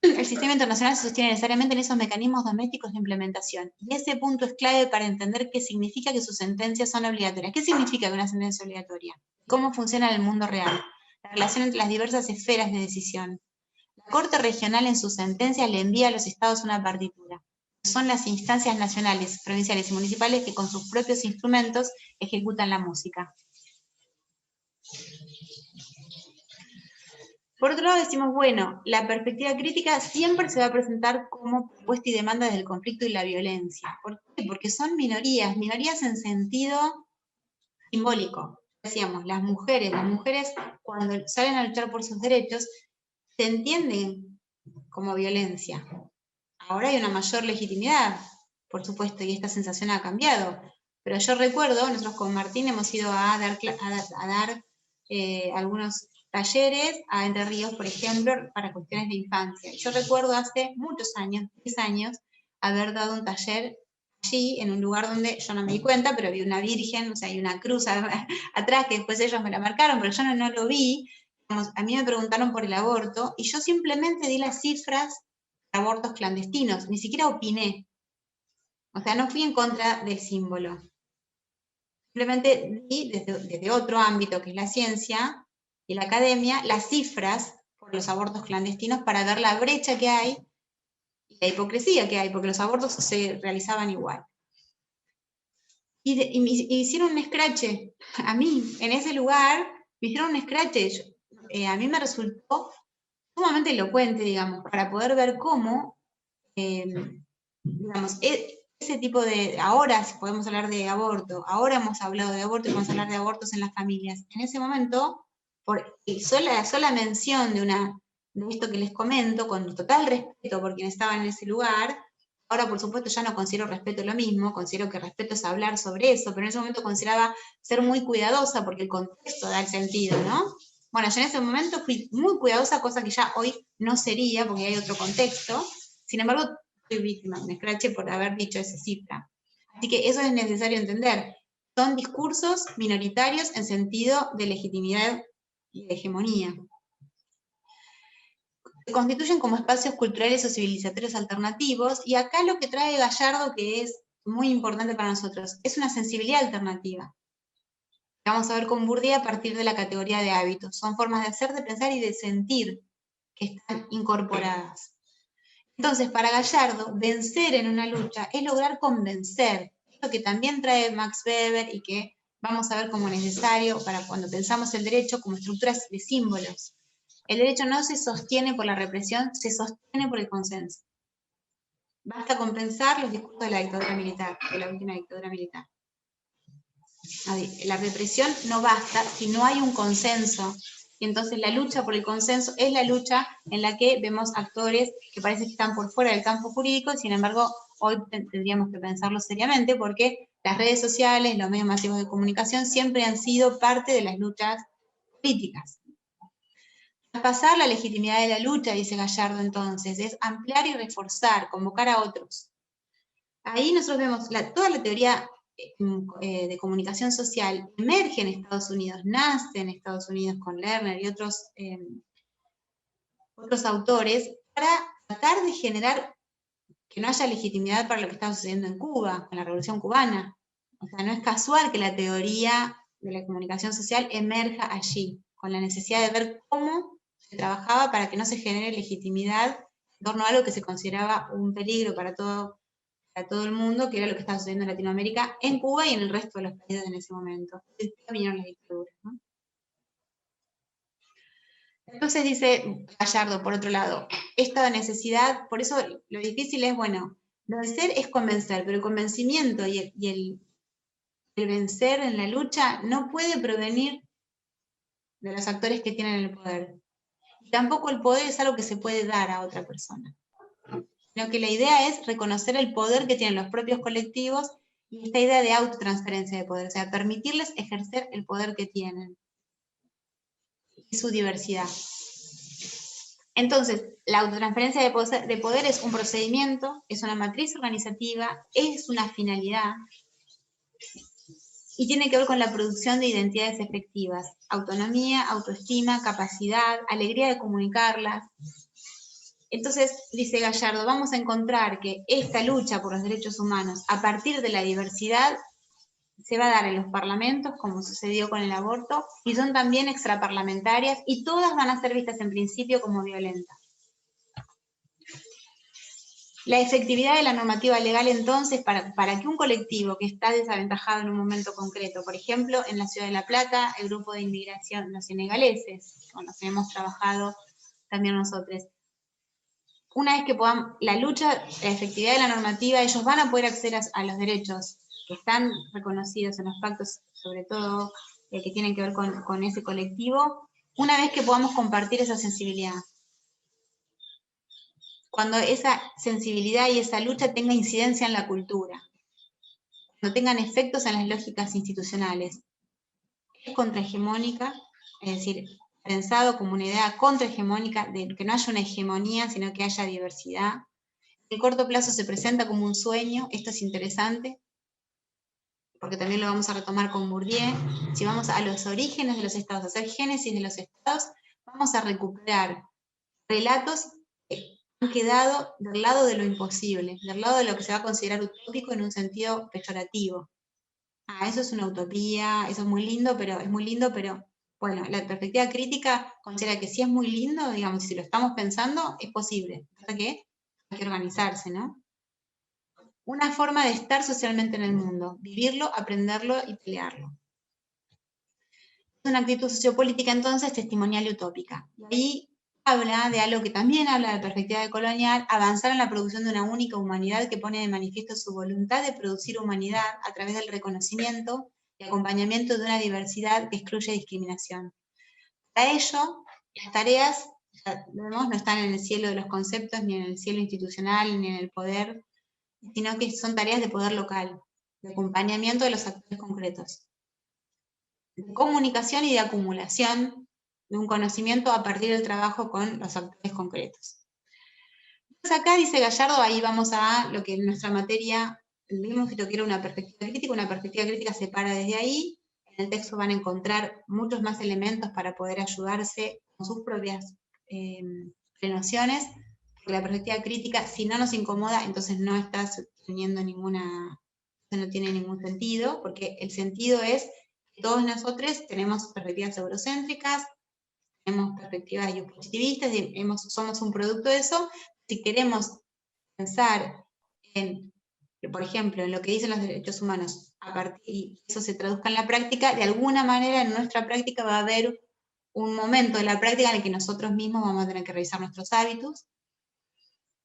el sistema internacional se sostiene necesariamente en esos mecanismos domésticos de implementación. Y ese punto es clave para entender qué significa que sus sentencias son obligatorias. ¿Qué significa que una sentencia es obligatoria? ¿Cómo funciona en el mundo real? La relación entre las diversas esferas de decisión. La Corte Regional en sus sentencias le envía a los estados una partitura. Son las instancias nacionales, provinciales y municipales que con sus propios instrumentos ejecutan la música. Por otro lado decimos, bueno, la perspectiva crítica siempre se va a presentar como propuesta y demanda desde el conflicto y la violencia. ¿Por qué? Porque son minorías en sentido simbólico. Decíamos, las mujeres cuando salen a luchar por sus derechos, se entienden como violencia. Ahora hay una mayor legitimidad, por supuesto, y esta sensación ha cambiado. Pero yo recuerdo, nosotros con Martín hemos ido a dar algunos talleres a Entre Ríos, por ejemplo, para cuestiones de infancia. Yo recuerdo hace muchos años, 10 años, haber dado un taller allí, en un lugar donde yo no me di cuenta, pero vi una virgen, o sea, hay una cruz atrás, que después ellos me la marcaron, pero yo no lo vi. A mí me preguntaron por el aborto, y yo simplemente di las cifras de abortos clandestinos, ni siquiera opiné. O sea, no fui en contra del símbolo. Simplemente di desde otro ámbito, que es la ciencia y la academia, las cifras por los abortos clandestinos para ver la brecha que hay y la hipocresía que hay, porque los abortos se realizaban igual. Y me hicieron un escrache, a mí, en ese lugar, me hicieron un escrache. A mí me resultó sumamente elocuente, digamos, para poder ver cómo, digamos, ese tipo de, ahora si podemos hablar de aborto, ahora hemos hablado de aborto y podemos hablar de abortos en las familias. En ese momento, por la sola mención de esto que les comento, con total respeto por quien estaba en ese lugar, Ahora, por supuesto, ya no considero respeto lo mismo, considero que respeto es hablar sobre eso, pero en ese momento consideraba ser muy cuidadosa porque el contexto da el sentido, ¿no? Bueno, yo en ese momento fui muy cuidadosa, cosa que ya hoy no sería porque hay otro contexto. Sin embargo, soy víctima, me escraché por haber dicho esa cifra. Así que eso es necesario entender. Son discursos minoritarios en sentido de legitimidad y de hegemonía. Se constituyen como espacios culturales o civilizatorios alternativos, y acá lo que trae Gallardo, que es muy importante para nosotros, es una sensibilidad alternativa. Vamos a ver con Bourdieu a partir de la categoría de hábitos. Son formas de hacer, de pensar y de sentir que están incorporadas. Entonces, para Gallardo, vencer en una lucha es lograr convencer. Esto que también trae Max Weber y que vamos a ver como necesario para cuando pensamos el derecho como estructuras de símbolos. El derecho no se sostiene por la represión, se sostiene por el consenso. Basta con pensar los discursos de la dictadura militar, de la última dictadura militar. La represión no basta si no hay un consenso. Y entonces la lucha por el consenso es la lucha en la que vemos actores que parece que están por fuera del campo jurídico, sin embargo, hoy tendríamos que pensarlo seriamente porque las redes sociales, los medios masivos de comunicación siempre han sido parte de las luchas políticas. Pasar la legitimidad de la lucha, dice Gallardo entonces, es ampliar y reforzar, convocar a otros. Ahí nosotros vemos toda la teoría de comunicación social emerge en Estados Unidos, nace en Estados Unidos con Lerner y otros autores, para tratar de generar que no haya legitimidad para lo que está sucediendo en Cuba, con la Revolución Cubana. O sea, no es casual que la teoría de la comunicación social emerja allí, con la necesidad de ver cómo se trabajaba para que no se genere legitimidad en torno a algo que se consideraba un peligro para todo el mundo, que era lo que estaba sucediendo en Latinoamérica, en Cuba y en el resto de los países en ese momento. Vinieron las dictaduras, ¿no? Entonces dice Gallardo, por otro lado, esta necesidad, por eso lo difícil es, bueno, vencer es convencer, pero el convencimiento y el vencer en la lucha no puede provenir de los actores que tienen el poder. Y tampoco el poder es algo que se puede dar a otra persona. Sino que la idea es reconocer el poder que tienen los propios colectivos y esta idea de autotransferencia de poder, o sea, permitirles ejercer el poder que tienen y su diversidad. Entonces, la autotransferencia de poder es un procedimiento, es una matriz organizativa, es una finalidad y tiene que ver con la producción de identidades efectivas, autonomía, autoestima, capacidad, alegría de comunicarlas. Entonces, dice Gallardo, vamos a encontrar que esta lucha por los derechos humanos a partir de la diversidad se va a dar en los parlamentos, como sucedió con el aborto, y son también extraparlamentarias, y todas van a ser vistas en principio como violentas. La efectividad de la normativa legal, entonces, para que un colectivo que está desaventajado en un momento concreto, por ejemplo, en la Ciudad de La Plata, el grupo de inmigración, los senegaleses, con los que hemos trabajado también nosotros, una vez que podamos, la lucha, la efectividad de la normativa, ellos van a poder acceder a los derechos que están reconocidos en los pactos, sobre todo que tienen que ver con ese colectivo, una vez que podamos compartir esa sensibilidad. Cuando esa sensibilidad y esa lucha tenga incidencia en la cultura, cuando tengan efectos en las lógicas institucionales. Es contrahegemónica, es decir, pensado como una idea contrahegemónica, de que no haya una hegemonía, sino que haya diversidad. En el corto plazo se presenta como un sueño, esto es interesante, porque también lo vamos a retomar con Bourdieu. Si vamos a los orígenes de los estados, a hacer génesis de los estados, vamos a recuperar relatos que han quedado del lado de lo imposible, del lado de lo que se va a considerar utópico en un sentido peyorativo. Eso es una utopía, eso es muy lindo, pero bueno, la perspectiva crítica considera que si es muy lindo, digamos, si lo estamos pensando, es posible. ¿Verdad que? Hay que organizarse, ¿no? Una forma de estar socialmente en el mundo, vivirlo, aprenderlo y pelearlo. Es una actitud sociopolítica entonces testimonial y utópica. Y ahí habla de algo que también habla de perspectiva decolonial, avanzar en la producción de una única humanidad que pone de manifiesto su voluntad de producir humanidad a través del reconocimiento y acompañamiento de una diversidad que excluye discriminación. Para ello, las tareas, ya vemos, no están en el cielo de los conceptos, ni en el cielo institucional, ni en el poder sino que son tareas de poder local, de acompañamiento de los actores concretos, de comunicación y de acumulación de un conocimiento a partir del trabajo con los actores concretos. Entonces acá dice Gallardo, ahí vamos a lo que en nuestra materia, vimos que era una perspectiva crítica se para desde ahí. En el texto van a encontrar muchos más elementos para poder ayudarse con sus propias nociones, porque la perspectiva crítica, si no nos incomoda, entonces no está teniendo no tiene ningún sentido, porque el sentido es que todos nosotros tenemos perspectivas eurocéntricas, tenemos perspectivas positivistas, somos un producto de eso. Si queremos pensar en, por ejemplo, en lo que dicen los derechos humanos, y eso se traduzca en la práctica, de alguna manera en nuestra práctica va a haber un momento de la práctica en el que nosotros mismos vamos a tener que revisar nuestros hábitos.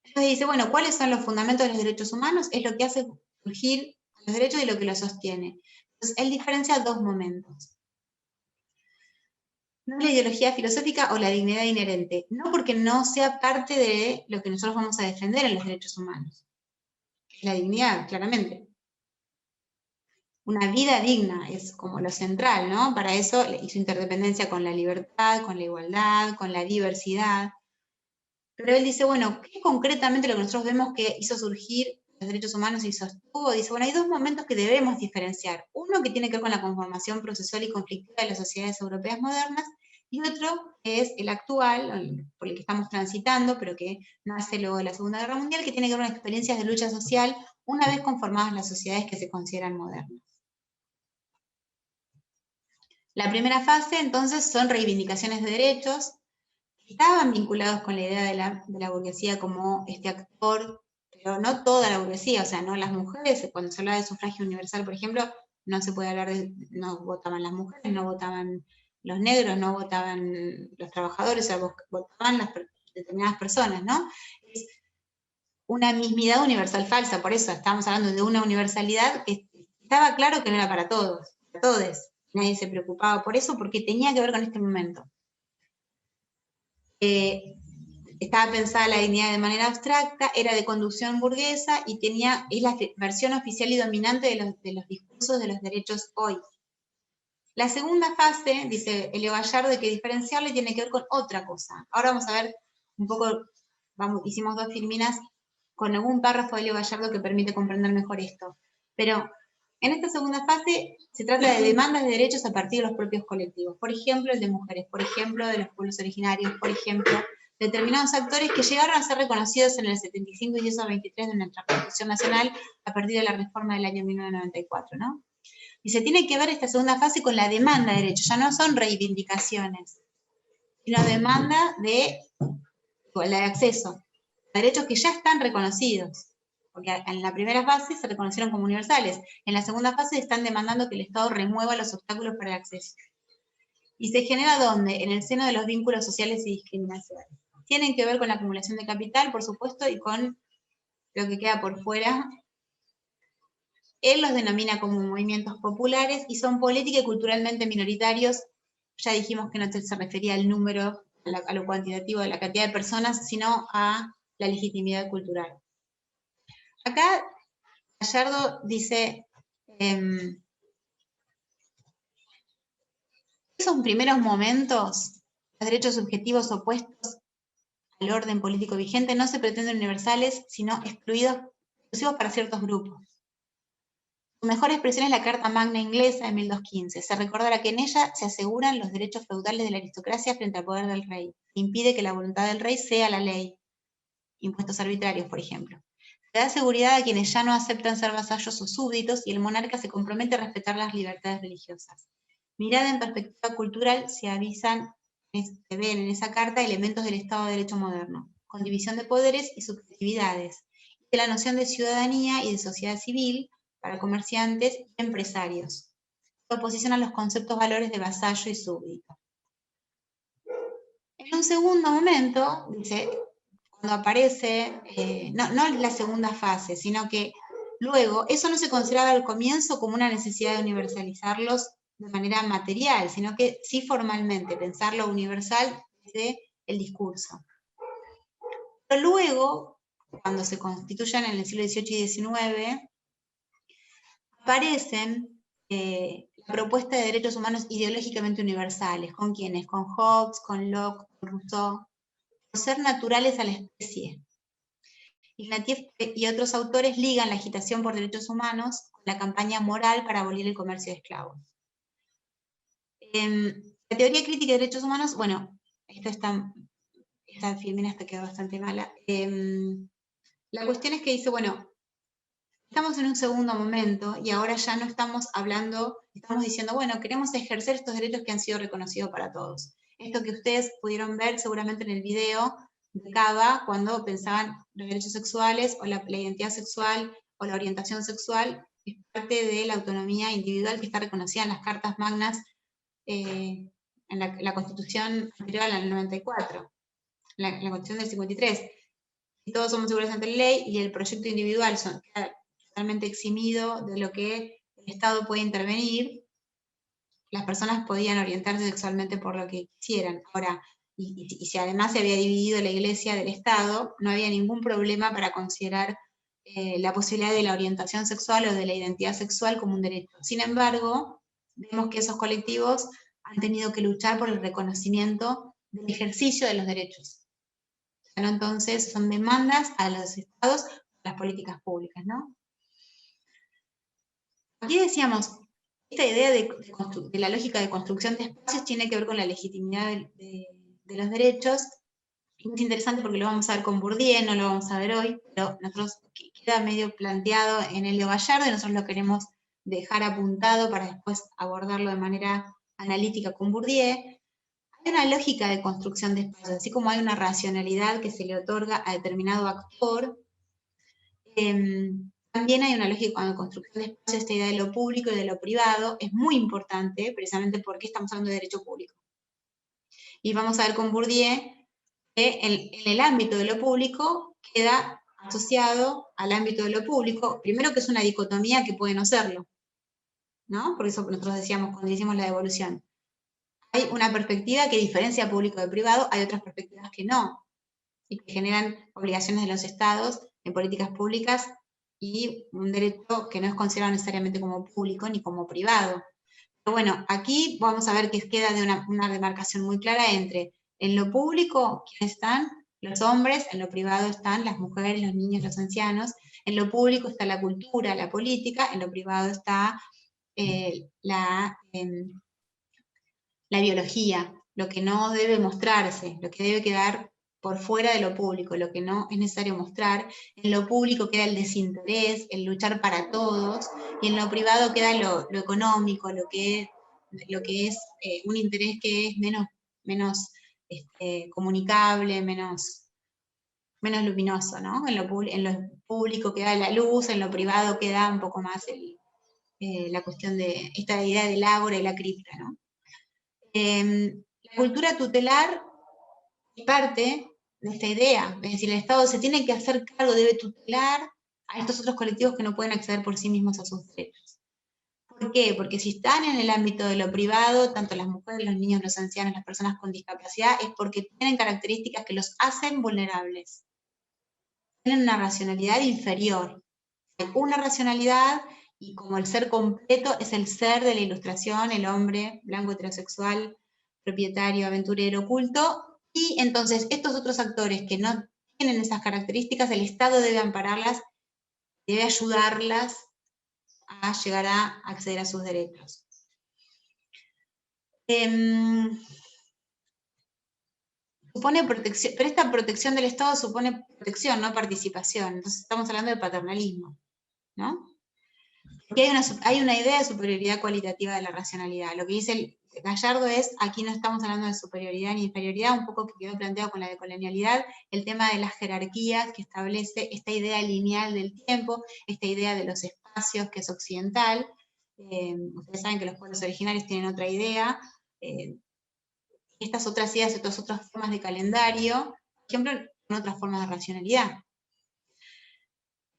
Entonces dice, bueno, ¿cuáles son los fundamentos de los derechos humanos? Es lo que hace surgir los derechos y lo que los sostiene. Entonces él diferencia dos momentos. No la ideología filosófica o la dignidad inherente, no porque no sea parte de lo que nosotros vamos a defender en los derechos humanos. La dignidad, claramente. Una vida digna es como lo central, ¿no? Para eso, y su interdependencia con la libertad, con la igualdad, con la diversidad. Pero él dice, bueno, ¿qué es concretamente lo que nosotros vemos que hizo surgir los derechos humanos y sostuvo? Dice, bueno, hay dos momentos que debemos diferenciar. Uno que tiene que ver con la conformación procesual y conflictiva de las sociedades europeas modernas, y otro que es el actual, por el que estamos transitando, pero que nace luego de la Segunda Guerra Mundial, que tiene que ver con experiencias de lucha social una vez conformadas las sociedades que se consideran modernas. La primera fase, entonces, son reivindicaciones de derechos, que estaban vinculados con la idea de la burguesía como este actor, pero no toda la burguesía, o sea, no las mujeres. Cuando se habla de sufragio universal, por ejemplo, no se puede hablar de, no votaban las mujeres, no votaban los negros, no votaban los trabajadores, o sea, votaban las determinadas personas, ¿no? Es una mismidad universal falsa, por eso estamos hablando de una universalidad que estaba claro que no era para todos, para todos. Nadie se preocupaba por eso porque tenía que ver con este momento. Estaba pensada la dignidad de manera abstracta, era de conducción burguesa y es la versión oficial y dominante de los discursos de los derechos hoy. La segunda fase, dice Elio Gallardo, hay que diferenciarlo y tiene que ver con otra cosa. Ahora vamos a ver un poco, hicimos dos filminas con algún párrafo de Elio Gallardo que permite comprender mejor esto. Pero en esta segunda fase se trata de demandas de derechos a partir de los propios colectivos. Por ejemplo, el de mujeres, por ejemplo, de los pueblos originarios, por ejemplo, determinados actores que llegaron a ser reconocidos en el 75 y 123 de nuestra Constitución Nacional a partir de la reforma del año 1994, ¿no? Y se tiene que ver esta segunda fase con la demanda de derechos, ya no son reivindicaciones, sino demanda de igualdad de acceso, a derechos que ya están reconocidos, porque en la primera fase se reconocieron como universales, en la segunda fase están demandando que el Estado remueva los obstáculos para el acceso. ¿Y se genera dónde? En el seno de los vínculos sociales y discriminaciones. Tienen que ver con la acumulación de capital, por supuesto, y con lo que queda por fuera. Él los denomina como movimientos populares y son política y culturalmente minoritarios. Ya dijimos que no se refería al número, a lo cuantitativo de la cantidad de personas, sino a la legitimidad cultural. Acá Gallardo dice, esos primeros momentos, los derechos subjetivos opuestos al orden político vigente no se pretenden universales, sino exclusivos para ciertos grupos. Su mejor expresión es la Carta Magna inglesa de 1215. Se recordará que en ella se aseguran los derechos feudales de la aristocracia frente al poder del rey. Se impide que la voluntad del rey sea la ley. Impuestos arbitrarios, por ejemplo. Se da seguridad a quienes ya no aceptan ser vasallos o súbditos y el monarca se compromete a respetar las libertades religiosas. Mirada en perspectiva cultural, se ven en esa carta elementos del Estado de Derecho moderno, con división de poderes y subjetividades, de la noción de ciudadanía y de sociedad civil para comerciantes y empresarios, en oposición a los conceptos valores de vasallo y súbdito. En un segundo momento, dice, cuando aparece, no la segunda fase, sino que luego, eso no se consideraba al comienzo como una necesidad de universalizarlos de manera material, sino que sí formalmente, pensarlo universal desde el discurso. Pero luego, cuando se constituyen en el siglo XVIII y XIX, aparecen la propuesta de derechos humanos ideológicamente universales. ¿Con quiénes? Con Hobbes, con Locke, con Rousseau, por ser naturales a la especie. Ignatieff y otros autores ligan la agitación por derechos humanos con la campaña moral para abolir el comercio de esclavos. La teoría crítica de derechos humanos, bueno, esta filmina hasta quedó bastante mala. La cuestión es que dice, bueno, estamos en un segundo momento y ahora ya no estamos hablando, estamos diciendo, bueno, queremos ejercer estos derechos que han sido reconocidos para todos. Esto que ustedes pudieron ver seguramente en el video de Cava, cuando pensaban los derechos sexuales o la identidad sexual o la orientación sexual, es parte de la autonomía individual que está reconocida en las cartas magnas, en la Constitución anterior a la del 94, la Constitución del 53. Y todos somos iguales ante la ley, y el proyecto individual queda totalmente eximido de lo que el Estado puede intervenir. Las personas podían orientarse sexualmente por lo que quisieran. Ahora, y si además se había dividido la Iglesia del Estado, no había ningún problema para considerar la posibilidad de la orientación sexual o de la identidad sexual como un derecho. Sin embargo, vemos que esos colectivos han tenido que luchar por el reconocimiento del ejercicio de los derechos. ¿No? Entonces, son demandas a los estados, a las políticas públicas, ¿no? Aquí decíamos, esta idea de la lógica de construcción de espacios tiene que ver con la legitimidad de los derechos. Es interesante porque lo vamos a ver con Bourdieu, no lo vamos a ver hoy, pero nosotros queda medio planteado en Elio Gallardo y nosotros lo queremos dejar apuntado para después abordarlo de manera analítica con Bourdieu. Hay una lógica de construcción de espacios, así como hay una racionalidad que se le otorga a determinado actor, también hay una lógica de construcción de espacios, esta idea de lo público y de lo privado, es muy importante, precisamente porque estamos hablando de derecho público. Y vamos a ver con Bourdieu que en el ámbito de lo público queda asociado al ámbito de lo público, primero que es una dicotomía que puede no serlo, ¿no? Por eso nosotros decíamos cuando hicimos la devolución, hay una perspectiva que diferencia público de privado, hay otras perspectivas que no, y que generan obligaciones de los estados en políticas públicas y un derecho que no es considerado necesariamente como público ni como privado. Pero bueno, aquí vamos a ver que queda de una demarcación muy clara entre en lo público, ¿quiénes están? Los hombres, en lo privado están las mujeres, los niños, los ancianos, en lo público está la cultura, la política, en lo privado está la biología, lo que no debe mostrarse, lo que debe quedar por fuera de lo público, lo que no es necesario mostrar. En lo público queda el desinterés, el luchar para todos, y en lo privado queda lo económico, lo que es un interés que es menos comunicable, menos luminoso, ¿no? En lo público queda la luz, en lo privado queda un poco más la cuestión de esta idea del ágora y la cripta, ¿no? La cultura tutelar es parte de esta idea, es decir, el Estado se tiene que hacer cargo, debe tutelar a estos otros colectivos que no pueden acceder por sí mismos a sus derechos. ¿Por qué? Porque si están en el ámbito de lo privado, tanto las mujeres, los niños, los ancianos, las personas con discapacidad, es porque tienen características que los hacen vulnerables. Tienen una racionalidad inferior. Hay una racionalidad, y como el ser completo es el ser de la Ilustración, el hombre blanco heterosexual, propietario, aventurero, culto, y entonces estos otros actores que no tienen esas características, el Estado debe ampararlas, debe ayudarlas a llegar a acceder a sus derechos. Supone protección, pero esta protección del Estado supone protección, no participación. Entonces estamos hablando de paternalismo, ¿no? Porque hay una idea de superioridad cualitativa de la racionalidad. Lo que dice Gallardo es, aquí no estamos hablando de superioridad ni inferioridad, un poco que quedó planteado con la decolonialidad, el tema de las jerarquías que establece esta idea lineal del tiempo, esta idea de los espacios que es occidental. Ustedes saben que los pueblos originarios tienen otra idea. Estas otras ideas, estas otras formas de calendario, por ejemplo, en otras formas de racionalidad.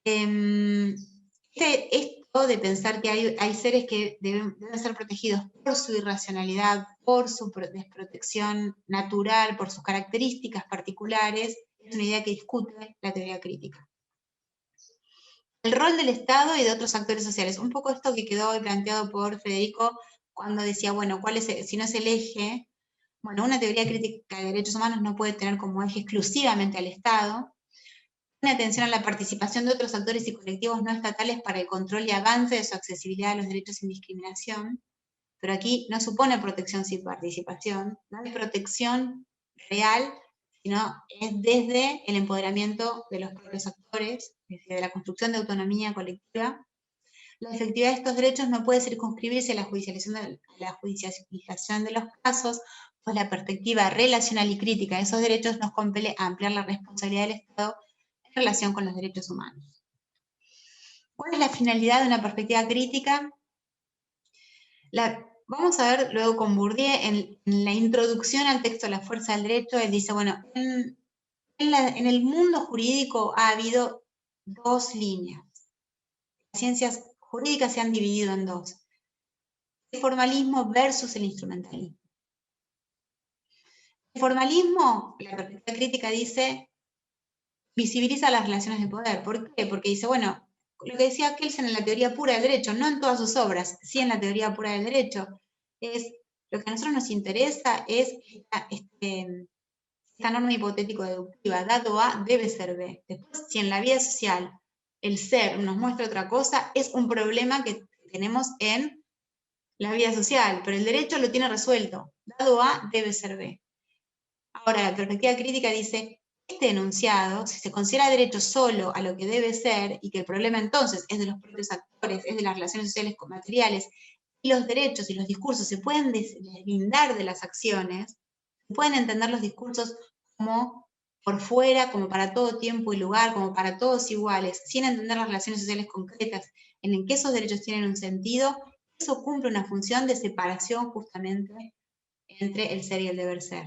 Esto de pensar que hay seres que deben ser protegidos por su irracionalidad, por su desprotección natural, por sus características particulares, es es una idea que discute la teoría crítica. El rol del Estado y de otros actores sociales. Un poco esto que quedó hoy planteado por Federico cuando decía, bueno, ¿cuál es si no es el eje? Bueno, una teoría crítica de derechos humanos no puede tener como eje exclusivamente al Estado. Pone atención a la participación de otros actores y colectivos no estatales para el control y avance de su accesibilidad a los derechos sin discriminación. Pero aquí no supone protección sin participación, no es protección real, sino es desde el empoderamiento de los propios actores, desde la construcción de autonomía colectiva. La efectividad de estos derechos no puede circunscribirse a la judicialización de los casos, pues la perspectiva relacional y crítica de esos derechos nos compele a ampliar la responsabilidad del Estado en relación con los derechos humanos. ¿Cuál es la finalidad de una perspectiva crítica? Vamos a ver luego con Bourdieu, en la introducción al texto de la fuerza del derecho, él dice, bueno, en el mundo jurídico ha habido dos líneas. Las ciencias jurídicas se han dividido en dos. El formalismo versus el instrumentalismo. El formalismo, la perspectiva crítica dice, visibiliza las relaciones de poder. ¿Por qué? Porque dice, bueno, lo que decía Kelsen en la teoría pura del derecho, no en todas sus obras, sí en la teoría pura del derecho, es lo que a nosotros nos interesa es esta norma hipotético-deductiva, dado A debe ser B. Después, si en la vida social el ser nos muestra otra cosa, es un problema que tenemos en la vida social, pero el derecho lo tiene resuelto, dado A debe ser B. Ahora, la perspectiva crítica dice, este enunciado, si se considera derecho solo a lo que debe ser, y que el problema entonces es de los propios actores, es de las relaciones sociales con materiales, y los derechos y los discursos se pueden deslindar de las acciones, se pueden entender los discursos como por fuera, como para todo tiempo y lugar, como para todos iguales, sin entender las relaciones sociales concretas, en el que esos derechos tienen un sentido, eso cumple una función de separación justamente entre el ser y el deber ser.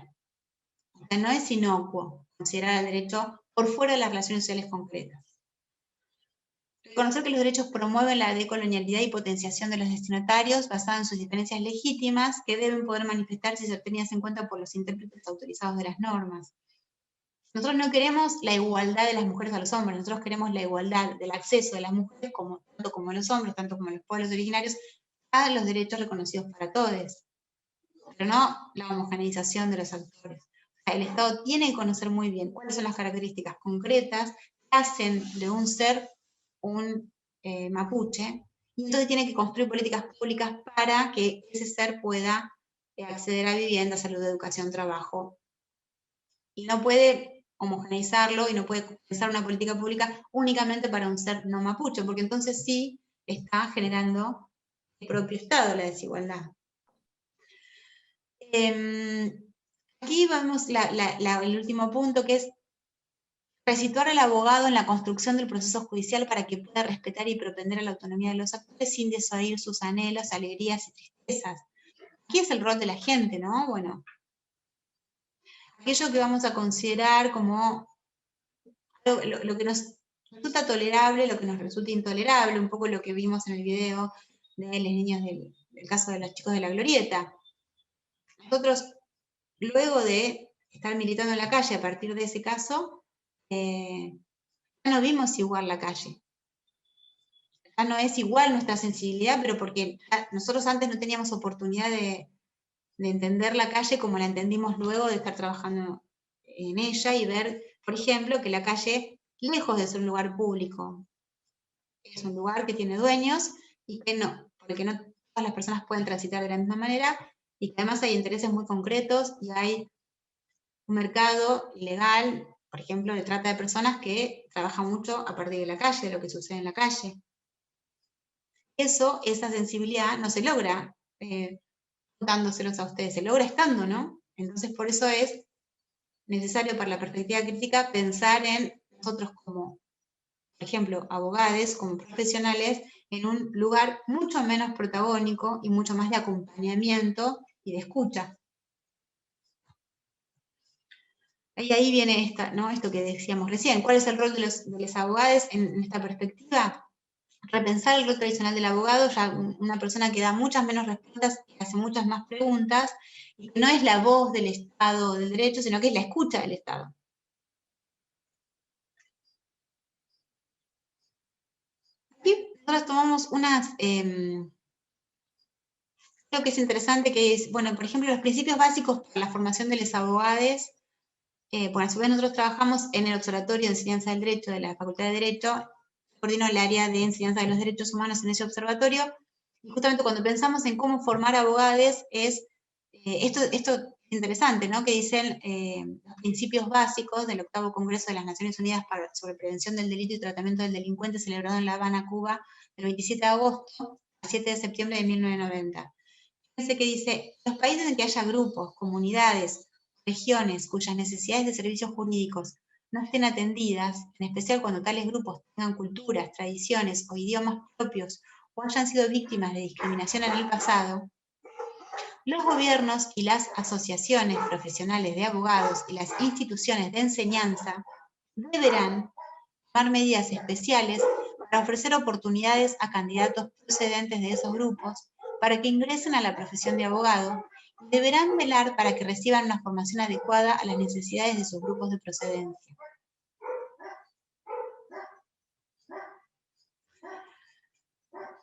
O sea, no es inocuo considerar el derecho por fuera de las relaciones sociales concretas. Reconocer que los derechos promueven la decolonialidad y potenciación de los destinatarios basada en sus diferencias legítimas que deben poder manifestarse y ser tenidas en cuenta por los intérpretes autorizados de las normas. Nosotros no queremos la igualdad de las mujeres a los hombres, nosotros queremos la igualdad del acceso de las mujeres, tanto como los hombres, tanto como los pueblos originarios, a los derechos reconocidos para todos, pero no la homogeneización de los actores. O sea, el Estado tiene que conocer muy bien cuáles son las características concretas que hacen de un ser un mapuche, y entonces tiene que construir políticas públicas para que ese ser pueda acceder a vivienda, salud, educación, trabajo. Y no puede homogeneizarlo y no puede pensar una política pública únicamente para un ser no mapuche, porque entonces sí está generando el propio Estado la desigualdad. Aquí vemos el último punto, que es resituar al abogado en la construcción del proceso judicial para que pueda respetar y propender a la autonomía de los actores sin desoír sus anhelos, alegrías y tristezas. Aquí es el rol de la gente, ¿no? Bueno, aquello que vamos a considerar como lo que nos resulta tolerable, lo que nos resulta intolerable, un poco lo que vimos en el video de los niños del caso de los chicos de la Glorieta. Nosotros, luego de estar militando en la calle a partir de ese caso, ya no vimos igual la calle. Ya no es igual nuestra sensibilidad, pero porque nosotros antes no teníamos oportunidad de entender la calle como la entendimos luego de estar trabajando en ella y ver, por ejemplo, que la calle, lejos de ser un lugar público, es un lugar que tiene dueños y que no, porque no todas las personas pueden transitar de la misma manera, y que además hay intereses muy concretos y hay un mercado ilegal, por ejemplo, de trata de personas que trabaja mucho a partir de la calle, de lo que sucede en la calle. Esa sensibilidad no se logra contándoselos a ustedes, se logra estando, ¿no? Entonces por eso es necesario para la perspectiva crítica pensar en nosotros como, por ejemplo, abogados, como profesionales, en un lugar mucho menos protagónico y mucho más de acompañamiento y de escucha. Y ahí viene esto que decíamos recién. ¿Cuál es el rol de los abogados en esta perspectiva? Repensar el rol tradicional del abogado, ya una persona que da muchas menos respuestas y hace muchas más preguntas, y que no es la voz del Estado del derecho, sino que es la escucha del Estado. nosotros tomamos creo que es interesante, que es, bueno, por ejemplo, los principios básicos para la formación de los abogados. Bueno, a su vez nosotros trabajamos en el Observatorio de Enseñanza del Derecho de la Facultad de Derecho, coordino el área de enseñanza de los derechos humanos en ese observatorio, y justamente cuando pensamos en cómo formar abogados, esto es interesante, ¿no? Que dicen los principios básicos del octavo Congreso de las Naciones Unidas sobre Prevención del Delito y Tratamiento del Delincuente, celebrado en La Habana, Cuba, del 27 de agosto al 7 de septiembre de 1990. Fíjense que dice, los países en que haya grupos, comunidades, regiones cuyas necesidades de servicios jurídicos no estén atendidas, en especial cuando tales grupos tengan culturas, tradiciones o idiomas propios o hayan sido víctimas de discriminación en el pasado, los gobiernos y las asociaciones profesionales de abogados y las instituciones de enseñanza deberán tomar medidas especiales para ofrecer oportunidades a candidatos procedentes de esos grupos para que ingresen a la profesión de abogado y deberán velar para que reciban una formación adecuada a las necesidades de sus grupos de procedencia.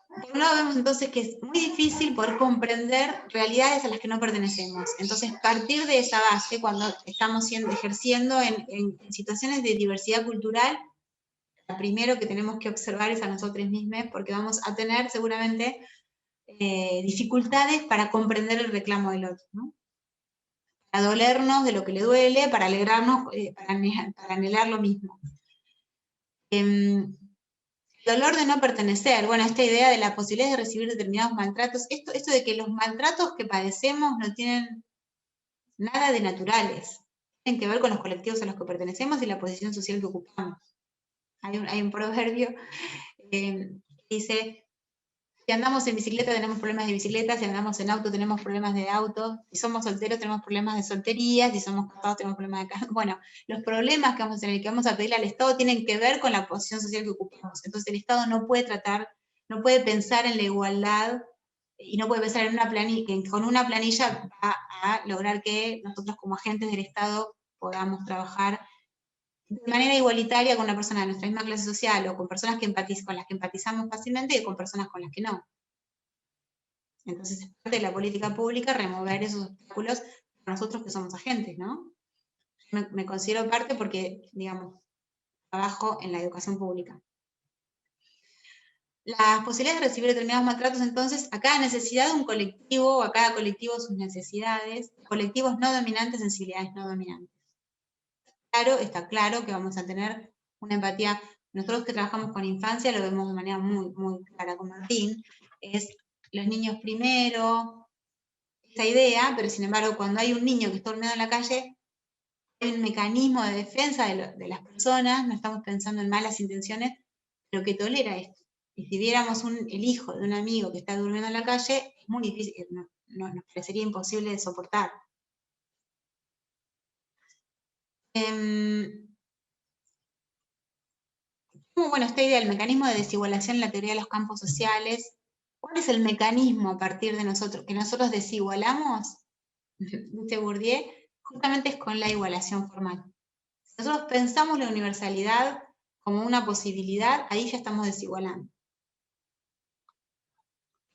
Por un lado vemos entonces que es muy difícil poder comprender realidades a las que no pertenecemos. Entonces, partir de esa base, cuando estamos ejerciendo en situaciones de diversidad cultural, lo primero que tenemos que observar es a nosotros mismos, porque vamos a tener seguramente dificultades para comprender el reclamo del otro, ¿no? Para dolernos de lo que le duele, para alegrarnos, para anhelar lo mismo. El dolor de no pertenecer, bueno, esta idea de la posibilidad de recibir determinados maltratos, esto de que los maltratos que padecemos no tienen nada de naturales, tienen que ver con los colectivos a los que pertenecemos y la posición social que ocupamos. Hay un proverbio que dice, si andamos en bicicleta tenemos problemas de bicicleta, si andamos en auto tenemos problemas de auto, si somos solteros tenemos problemas de soltería, si somos casados tenemos problemas de casa. Bueno, los problemas que vamos a tener, que vamos a pedirle al Estado tienen que ver con la posición social que ocupamos. Entonces el Estado no puede pensar en la igualdad y no puede pensar en una planilla, que con una planilla va a lograr que nosotros como agentes del Estado podamos trabajar de manera igualitaria con una persona de nuestra misma clase social o con personas con las que empatizamos fácilmente y con personas con las que no. Entonces es parte de la política pública remover esos obstáculos para nosotros que somos agentes, ¿no? Me considero parte porque, digamos, trabajo en la educación pública. Las posibilidades de recibir determinados maltratos, entonces, a cada necesidad de un colectivo, o a cada colectivo sus necesidades, colectivos no dominantes, sensibilidades no dominantes. Claro, está claro que vamos a tener una empatía. Nosotros que trabajamos con infancia lo vemos de manera muy, muy clara con Martín, es los niños primero, esa idea, pero sin embargo cuando hay un niño que está durmiendo en la calle, hay un mecanismo de defensa de las personas, no estamos pensando en malas intenciones, pero que tolera esto. Y si viéramos el hijo de un amigo que está durmiendo en la calle, es muy difícil, nos parecería imposible de soportar. Bueno, esta idea del mecanismo de desigualación en la teoría de los campos sociales, ¿cuál es el mecanismo a partir de nosotros, que nosotros desigualamos? Dice Bourdieu, justamente es con la igualación formal. Si nosotros pensamos la universalidad como una posibilidad, ahí ya estamos desigualando.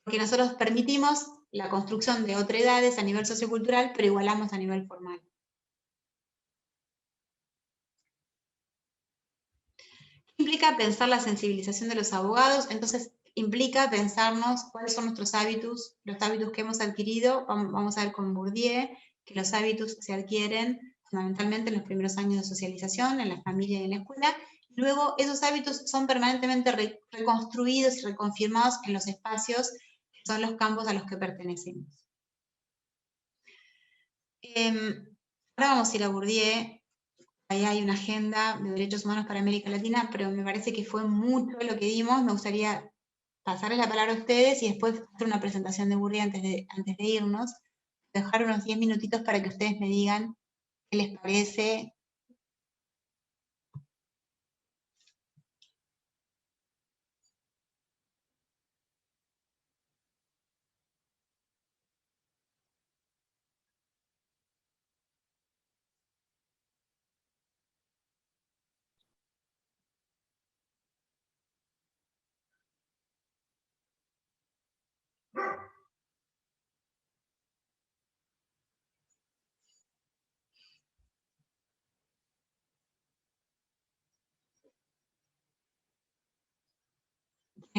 Porque nosotros permitimos la construcción de otredades a nivel sociocultural, pero igualamos a nivel formal. Implica pensar la sensibilización de los abogados, entonces implica pensarnos cuáles son nuestros hábitos, los hábitos que hemos adquirido. Vamos a ver con Bourdieu que los hábitos se adquieren fundamentalmente en los primeros años de socialización, en la familia y en la escuela. Luego esos hábitos son permanentemente reconstruidos y reconfirmados en los espacios que son los campos a los que pertenecemos. Ahora vamos a ir a Bourdieu. Ahí hay una agenda de derechos humanos para América Latina, pero me parece que fue mucho lo que dimos. Me gustaría pasarles la palabra a ustedes y después hacer una presentación de Bourdieu antes de irnos. Dejar unos 10 minutitos para que ustedes me digan qué les parece.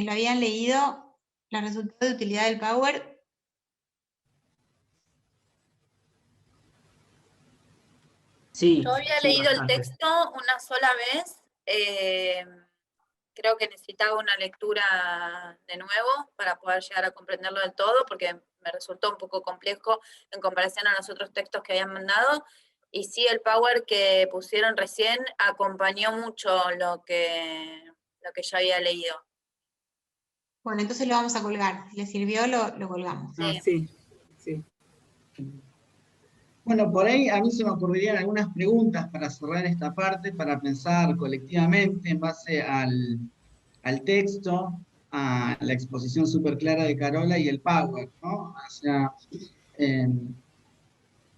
lo habían leído, los resultados de utilidad del Power. Sí, Yo había sí, leído el bastante. texto una sola vez. Creo que necesitaba una lectura de nuevo para poder llegar a comprenderlo del todo, porque me resultó un poco complejo en comparación a los otros textos que habían mandado. Y sí, el Power que pusieron recién acompañó mucho lo que yo había leído. Bueno, entonces lo vamos a colgar. Si le sirvió, lo colgamos. Sí. Sí, sí. Bueno, por ahí a mí se me ocurrirían algunas preguntas para cerrar esta parte, para pensar colectivamente en base al texto, a la exposición súper clara de Carola y el Power, ¿no? O sea, eh,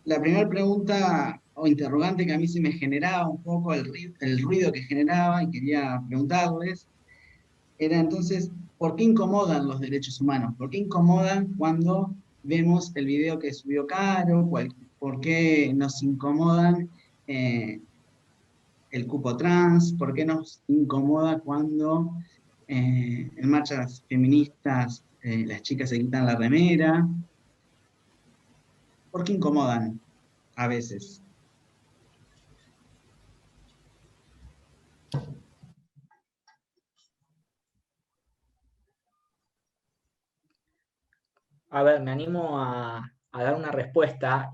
la primera pregunta o interrogante que a mí se me generaba un poco el ruido que generaba y quería preguntarles, era entonces, ¿por qué incomodan los derechos humanos? ¿Por qué incomodan cuando vemos el video que subió Caro? ¿Por qué nos incomodan el cupo trans? ¿Por qué nos incomoda cuando en marchas feministas las chicas se quitan la remera? ¿Por qué incomodan a veces? A ver, me animo a dar una respuesta,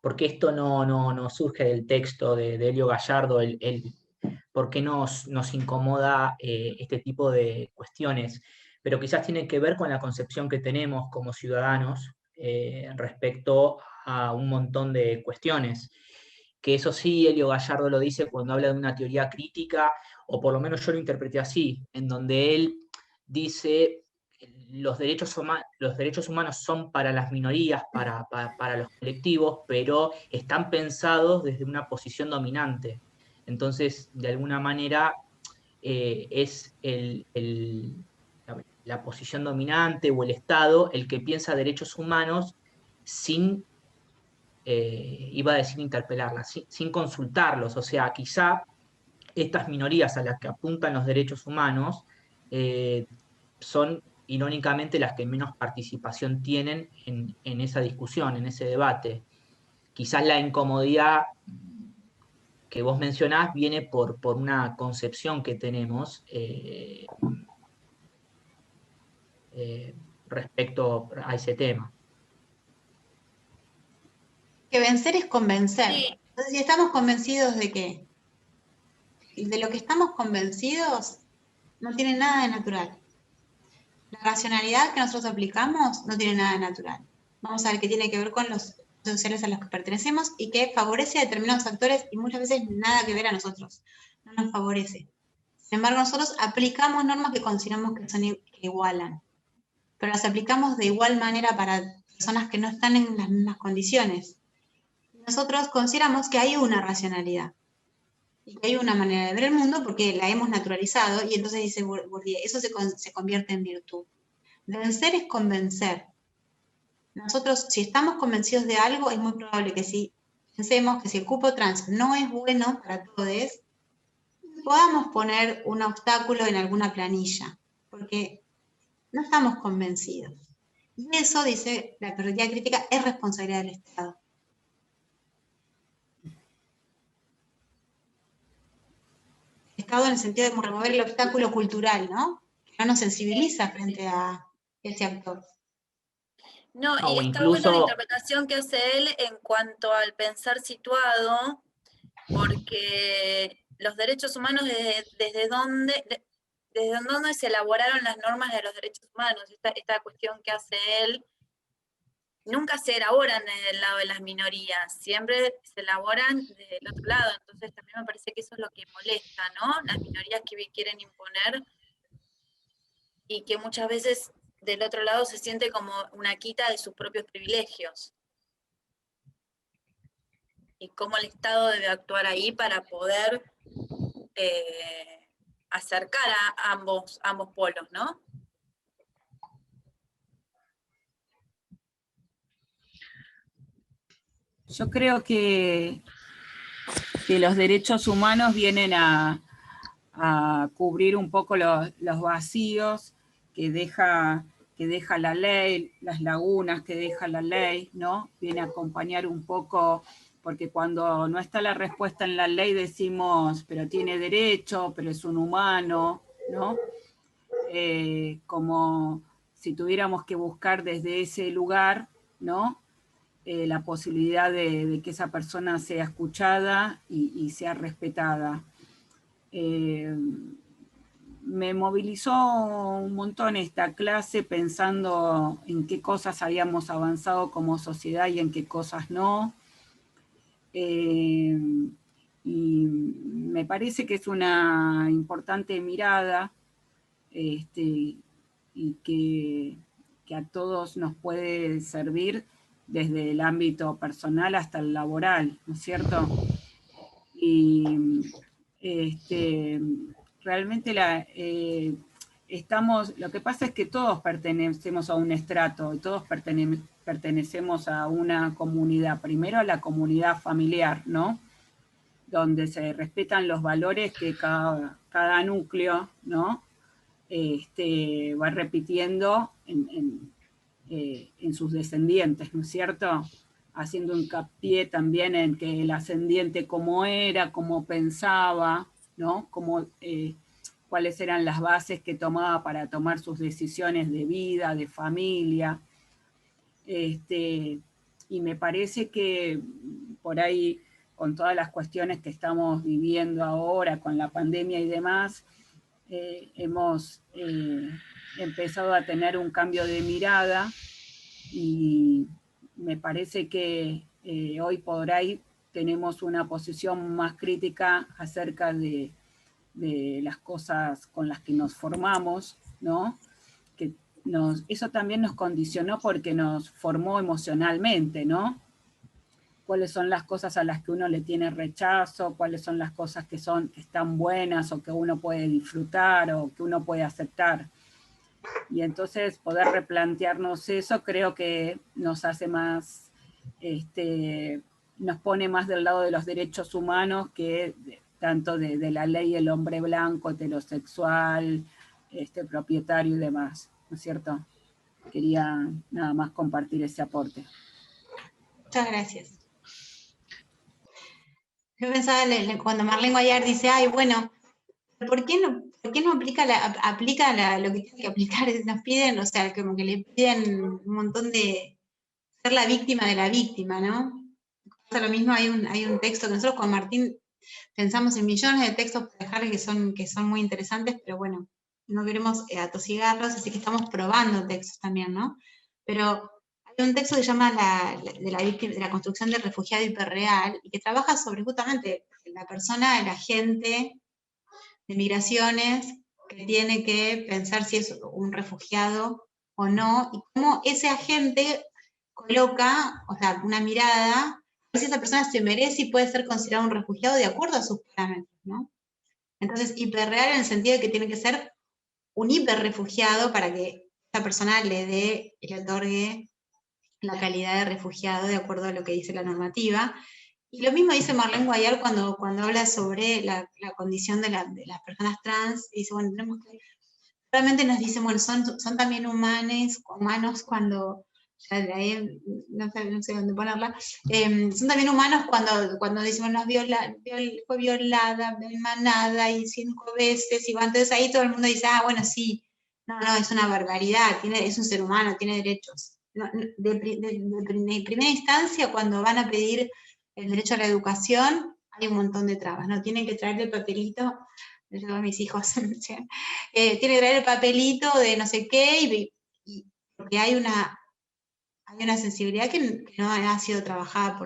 porque esto no surge del texto de Elio Gallardo, por qué nos incomoda este tipo de cuestiones, pero quizás tiene que ver con la concepción que tenemos como ciudadanos respecto a un montón de cuestiones. Que eso sí, Elio Gallardo lo dice cuando habla de una teoría crítica, o por lo menos yo lo interpreté así, en donde él dice los derechos humanos son para las minorías, para los colectivos, pero están pensados desde una posición dominante. Entonces, de alguna manera, es la posición dominante o el Estado el que piensa derechos humanos sin, iba a decir interpelarlas, sin consultarlos. O sea, quizá estas minorías a las que apuntan los derechos humanos son irónicamente las que menos participación tienen en esa discusión, en ese debate. Quizás la incomodidad que vos mencionás viene por una concepción que tenemos respecto a ese tema. Que vencer es convencer. Sí. Entonces, si estamos convencidos de que de lo que estamos convencidos no tiene nada de natural. La racionalidad que nosotros aplicamos no tiene nada de natural. Vamos a ver qué tiene que ver con los sociales a los que pertenecemos y que favorece a determinados actores y muchas veces nada que ver a nosotros. No nos favorece. Sin embargo, nosotros aplicamos normas que consideramos que igualan, pero las aplicamos de igual manera para personas que no están en las mismas condiciones. Nosotros consideramos que hay una racionalidad y que hay una manera de ver el mundo porque la hemos naturalizado, y entonces dice Bourdieu, eso se convierte en virtud. Vencer es convencer. Nosotros, si estamos convencidos de algo, es muy probable que si pensemos que si el cupo trans no es bueno para todos, podamos poner un obstáculo en alguna planilla, porque no estamos convencidos. Y eso, dice la teoría crítica, es responsabilidad del Estado. Estado en el sentido de remover el obstáculo cultural, ¿no? Que no nos sensibiliza frente a ese actor. No, No, y o está buena la incluso, interpretación que hace él en cuanto al pensar situado, porque los derechos humanos, desde dónde se elaboraron las normas de los derechos humanos, esta cuestión que hace él, nunca se elaboran desde el lado de las minorías, siempre se elaboran desde el otro lado. Entonces también me parece que eso es lo que molesta, ¿no? Las minorías que quieren imponer y que muchas veces del otro lado se siente como una quita de sus propios privilegios. Y cómo el Estado debe actuar ahí para poder acercar a ambos polos, ¿no? Yo creo que los derechos humanos vienen a a cubrir un poco los vacíos que deja la ley, las lagunas que deja la ley, ¿no? Viene a acompañar un poco, porque cuando no está la respuesta en la ley decimos, pero tiene derecho, pero es un humano, ¿no? Como si tuviéramos que buscar desde ese lugar, ¿no? La posibilidad de que esa persona sea escuchada y sea respetada. Me movilizó un montón esta clase pensando en qué cosas habíamos avanzado como sociedad y en qué cosas no. Y me parece que es una importante mirada y que a todos nos puede servir desde el ámbito personal hasta el laboral, ¿no es cierto? Y realmente lo que pasa es que todos pertenecemos a un estrato, y todos pertenecemos a una comunidad, primero a la comunidad familiar, ¿no? Donde se respetan los valores que cada núcleo, ¿no? Va repitiendo en sus descendientes, ¿no es cierto? Haciendo hincapié también en que el ascendiente cómo era, cómo pensaba, ¿no? Cuáles eran las bases que tomaba para tomar sus decisiones de vida, de familia. Y me parece que por ahí, con todas las cuestiones que estamos viviendo ahora, con la pandemia y demás, hemos empezado a tener un cambio de mirada y me parece que hoy por ahí tenemos una posición más crítica acerca de las cosas con las que nos formamos, ¿no? Que eso también nos condicionó porque nos formó emocionalmente, ¿no? Cuáles son las cosas a las que uno le tiene rechazo, cuáles son las cosas que están buenas o que uno puede disfrutar o que uno puede aceptar. Y entonces poder replantearnos eso creo que nos hace más, nos pone más del lado de los derechos humanos que tanto de la ley del hombre blanco, heterosexual, propietario y demás, ¿no es cierto? Quería nada más compartir ese aporte. Muchas gracias. Yo pensaba cuando Marlene Guayar dice, ay, bueno, ¿por qué no aplica lo que tiene que aplicar? Nos piden, o sea, como que le piden un montón de ser la víctima de la víctima, ¿no? Pasa lo mismo, hay un texto que nosotros con Martín pensamos en millones de textos para dejar que son muy interesantes, pero bueno, no queremos atosigarlos, así que estamos probando textos también, ¿no? Pero hay un texto que se llama de la construcción del refugiado hiperreal, y que trabaja sobre justamente la persona, el agente de migraciones, que tiene que pensar si es un refugiado o no, y cómo ese agente coloca, o sea, una mirada, si esa persona se merece y puede ser considerado un refugiado de acuerdo a sus parámetros, ¿no? Entonces, hiperreal en el sentido de que tiene que ser un hiperrefugiado para que esa persona le otorgue la calidad de refugiado de acuerdo a lo que dice la normativa. Y lo mismo dice Marlene Guayar cuando habla sobre la condición de las personas trans, y dice, bueno, tenemos que, realmente nos dice, bueno, son también humanos cuando, no sé dónde ponerla, son también humanos cuando decimos, fue violada, hermanada, y 5 veces, y entonces ahí todo el mundo dice, ah, bueno, sí, no, es una barbaridad, es un ser humano, tiene derechos. No, de primera instancia, cuando van a pedir el derecho a la educación, hay un montón de trabas, ¿no? Tienen que traer el papelito, yo a mis hijos, tienen que traer el papelito de no sé qué, y porque hay una sensibilidad que no ha sido trabajada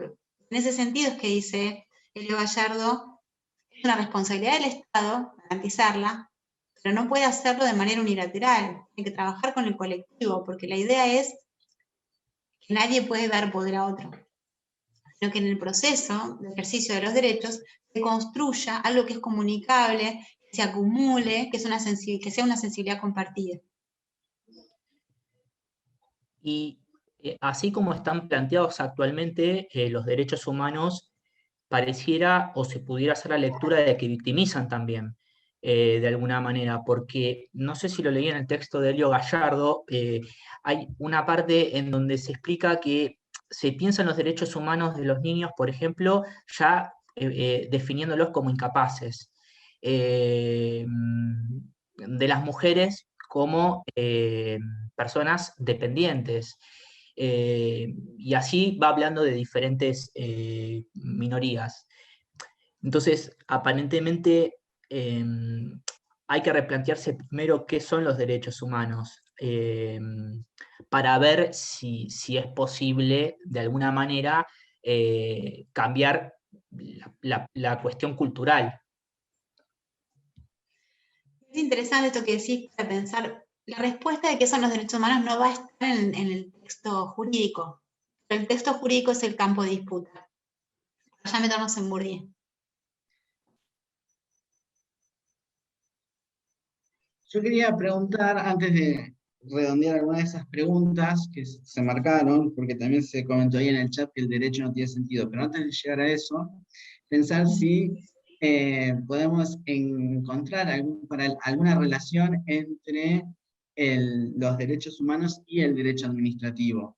en ese sentido es que dice Elio Gallardo, es una responsabilidad del Estado garantizarla, pero no puede hacerlo de manera unilateral, tiene que trabajar con el colectivo, porque la idea es que nadie puede dar poder a otro, sino que en el proceso de ejercicio de los derechos se construya algo que es comunicable, que se acumule, que sea una sensibilidad compartida. Y así como están planteados actualmente los derechos humanos, pareciera o se pudiera hacer la lectura de que victimizan también. de alguna manera, porque no sé si lo leí en el texto de Elio Gallardo, hay una parte en donde se explica que se piensan los derechos humanos de los niños, por ejemplo, ya definiéndolos como incapaces, de las mujeres como personas dependientes. Y así va hablando de diferentes minorías. Entonces, aparentemente, hay que replantearse primero qué son los derechos humanos, para ver si es posible, de alguna manera, cambiar la cuestión cultural. Es interesante esto que decís para pensar. La respuesta de qué son los derechos humanos no va a estar en el texto jurídico. El texto jurídico es el campo de disputa. Ya meternos en Bourdieu. Yo quería preguntar, antes de redondear algunas de esas preguntas que se marcaron, porque también se comentó ahí en el chat que el derecho no tiene sentido, pero antes de llegar a eso, pensar si podemos encontrar alguna relación entre los derechos humanos y el derecho administrativo.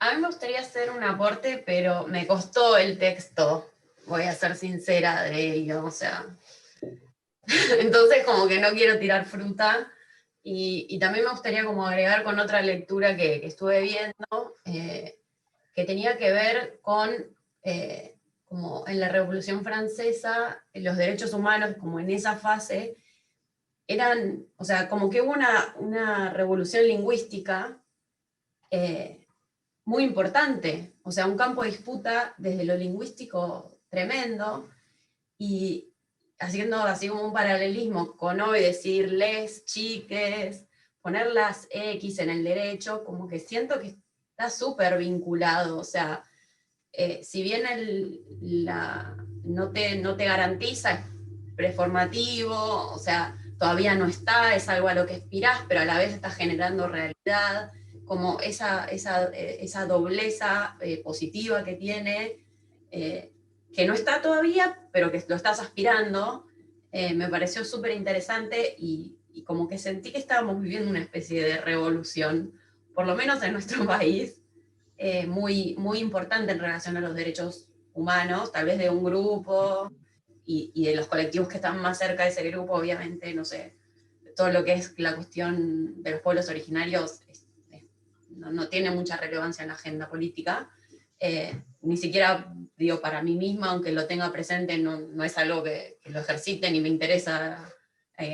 A mí me gustaría hacer un aporte, pero me costó el texto, voy a ser sincera de ello, o sea. Entonces como que no quiero tirar fruta, y también me gustaría como agregar con otra lectura que estuve viendo, que tenía que ver con, como en la Revolución Francesa, los derechos humanos, como en esa fase, eran, o sea, como que hubo una revolución lingüística, muy importante, o sea, un campo de disputa desde lo lingüístico tremendo, y haciendo así como un paralelismo con hoy, decir les, chiques, poner las X en el derecho, como que siento que está súper vinculado, o sea, si bien no te garantiza, es preformativo, o sea, todavía no está, es algo a lo que aspirás, pero a la vez está generando realidad, como esa dobleza positiva que tiene, que no está todavía, pero que lo estás aspirando, me pareció súper interesante, y como que sentí que estábamos viviendo una especie de revolución, por lo menos en nuestro país, muy, muy importante en relación a los derechos humanos, tal vez de un grupo, y de los colectivos que están más cerca de ese grupo, obviamente, no sé, todo lo que es la cuestión de los pueblos originarios no tiene mucha relevancia en la agenda política, ni siquiera, digo, para mí misma, aunque lo tenga presente, no es algo que lo ejercite ni me interesa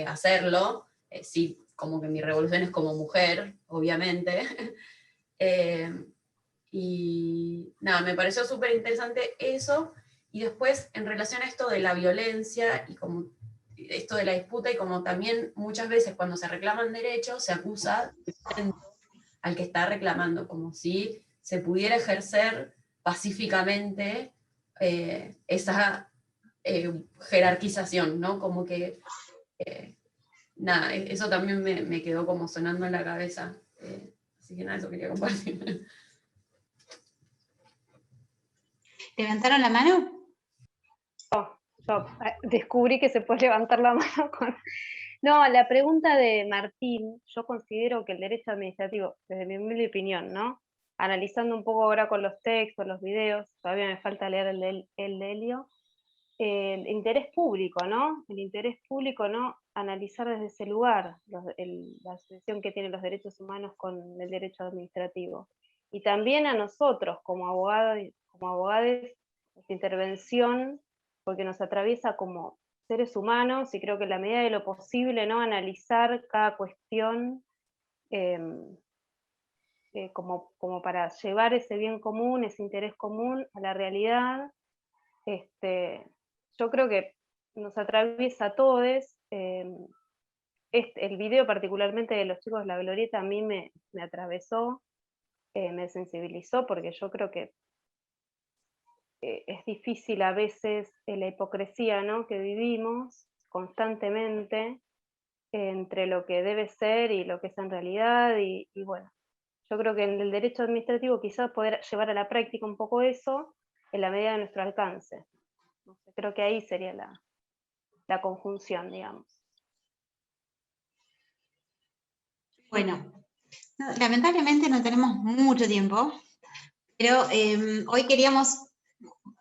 hacerlo, sí, como que mi revolución es como mujer, obviamente. Y nada, me pareció súper interesante eso, y después en relación a esto de la violencia, y como esto de la disputa, y como también muchas veces cuando se reclaman derechos, se acusa al que está reclamando, como si se pudiera ejercer pacíficamente esa jerarquización, ¿no? Como que, nada, eso también me quedó como sonando en la cabeza. Así que nada, eso quería compartir. ¿Levantaron la mano? Yo descubrí que se puede levantar la mano con... No, la pregunta de Martín, yo considero que el derecho administrativo, desde mi humilde opinión, ¿no? Analizando un poco ahora con los textos, los videos, todavía me falta leer el de Elio, el interés público, ¿no? El interés público, ¿no? Analizar desde ese lugar la asociación que tienen los derechos humanos con el derecho administrativo. Y también a nosotros, como abogados, esta intervención, porque nos atraviesa como seres humanos, y creo que en la medida de lo posible, ¿no? Analizar cada cuestión como para llevar ese bien común, ese interés común a la realidad. Yo creo que nos atraviesa a todos. El video particularmente de los chicos de la Glorieta a mí me atravesó, me sensibilizó, porque yo creo que es difícil a veces la hipocresía, ¿no? que vivimos constantemente entre lo que debe ser y lo que es en realidad, y bueno, Yo creo que en el derecho administrativo quizás poder llevar a la práctica un poco eso en la medida de nuestro alcance. No sé, creo que ahí sería la conjunción, digamos. Bueno, lamentablemente no tenemos mucho tiempo, pero hoy queríamos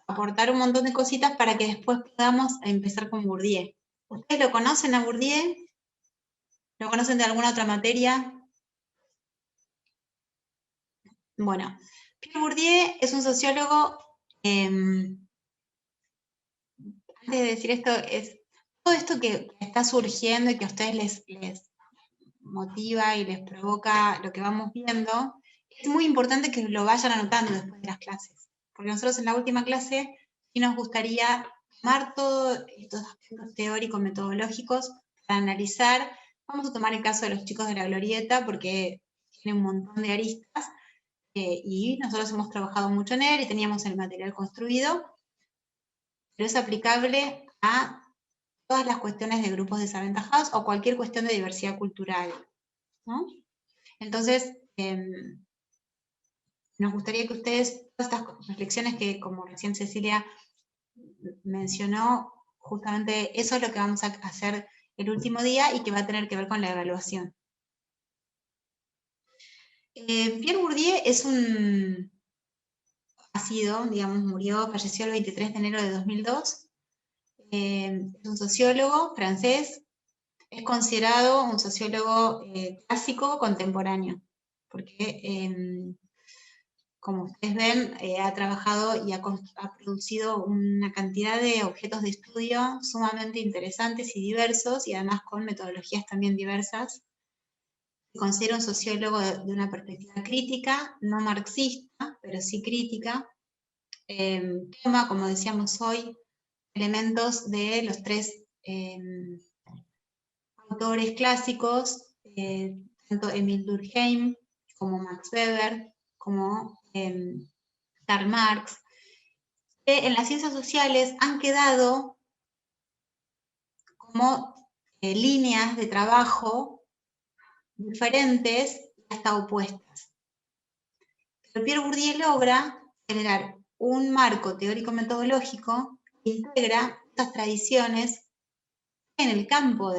aportar un montón de cositas para que después podamos empezar con Bourdieu. ¿Ustedes lo conocen a Bourdieu? ¿Lo conocen de alguna otra materia? Bueno, Pierre Bourdieu es un sociólogo, antes de decir esto, es todo esto que está surgiendo y que a ustedes les motiva y les provoca lo que vamos viendo, es muy importante que lo vayan anotando después de las clases, porque nosotros en la última clase sí nos gustaría tomar todos estos aspectos teóricos, metodológicos, para analizar. Vamos a tomar el caso de los chicos de la Glorieta, porque tiene un montón de aristas, y nosotros hemos trabajado mucho en él y teníamos el material construido, pero es aplicable a todas las cuestiones de grupos desaventajados o cualquier cuestión de diversidad cultural, ¿no? Entonces, nos gustaría que ustedes, todas estas reflexiones que, como recién Cecilia mencionó, justamente eso es lo que vamos a hacer el último día y que va a tener que ver con la evaluación. Pierre Bourdieu falleció el 23 de enero de 2002, es un sociólogo francés, es considerado un sociólogo clásico contemporáneo, porque como ustedes ven, ha trabajado y ha producido una cantidad de objetos de estudio sumamente interesantes y diversos, y además con metodologías también diversas. Se considera un sociólogo de una perspectiva crítica, no marxista, pero sí crítica. Toma, como decíamos hoy, elementos de los tres autores clásicos, tanto Emile Durkheim como Max Weber, como Karl Marx, que en las ciencias sociales han quedado como líneas de trabajo diferentes y hasta opuestas. Pero Pierre Bourdieu logra generar un marco teórico-metodológico que integra estas tradiciones en el campo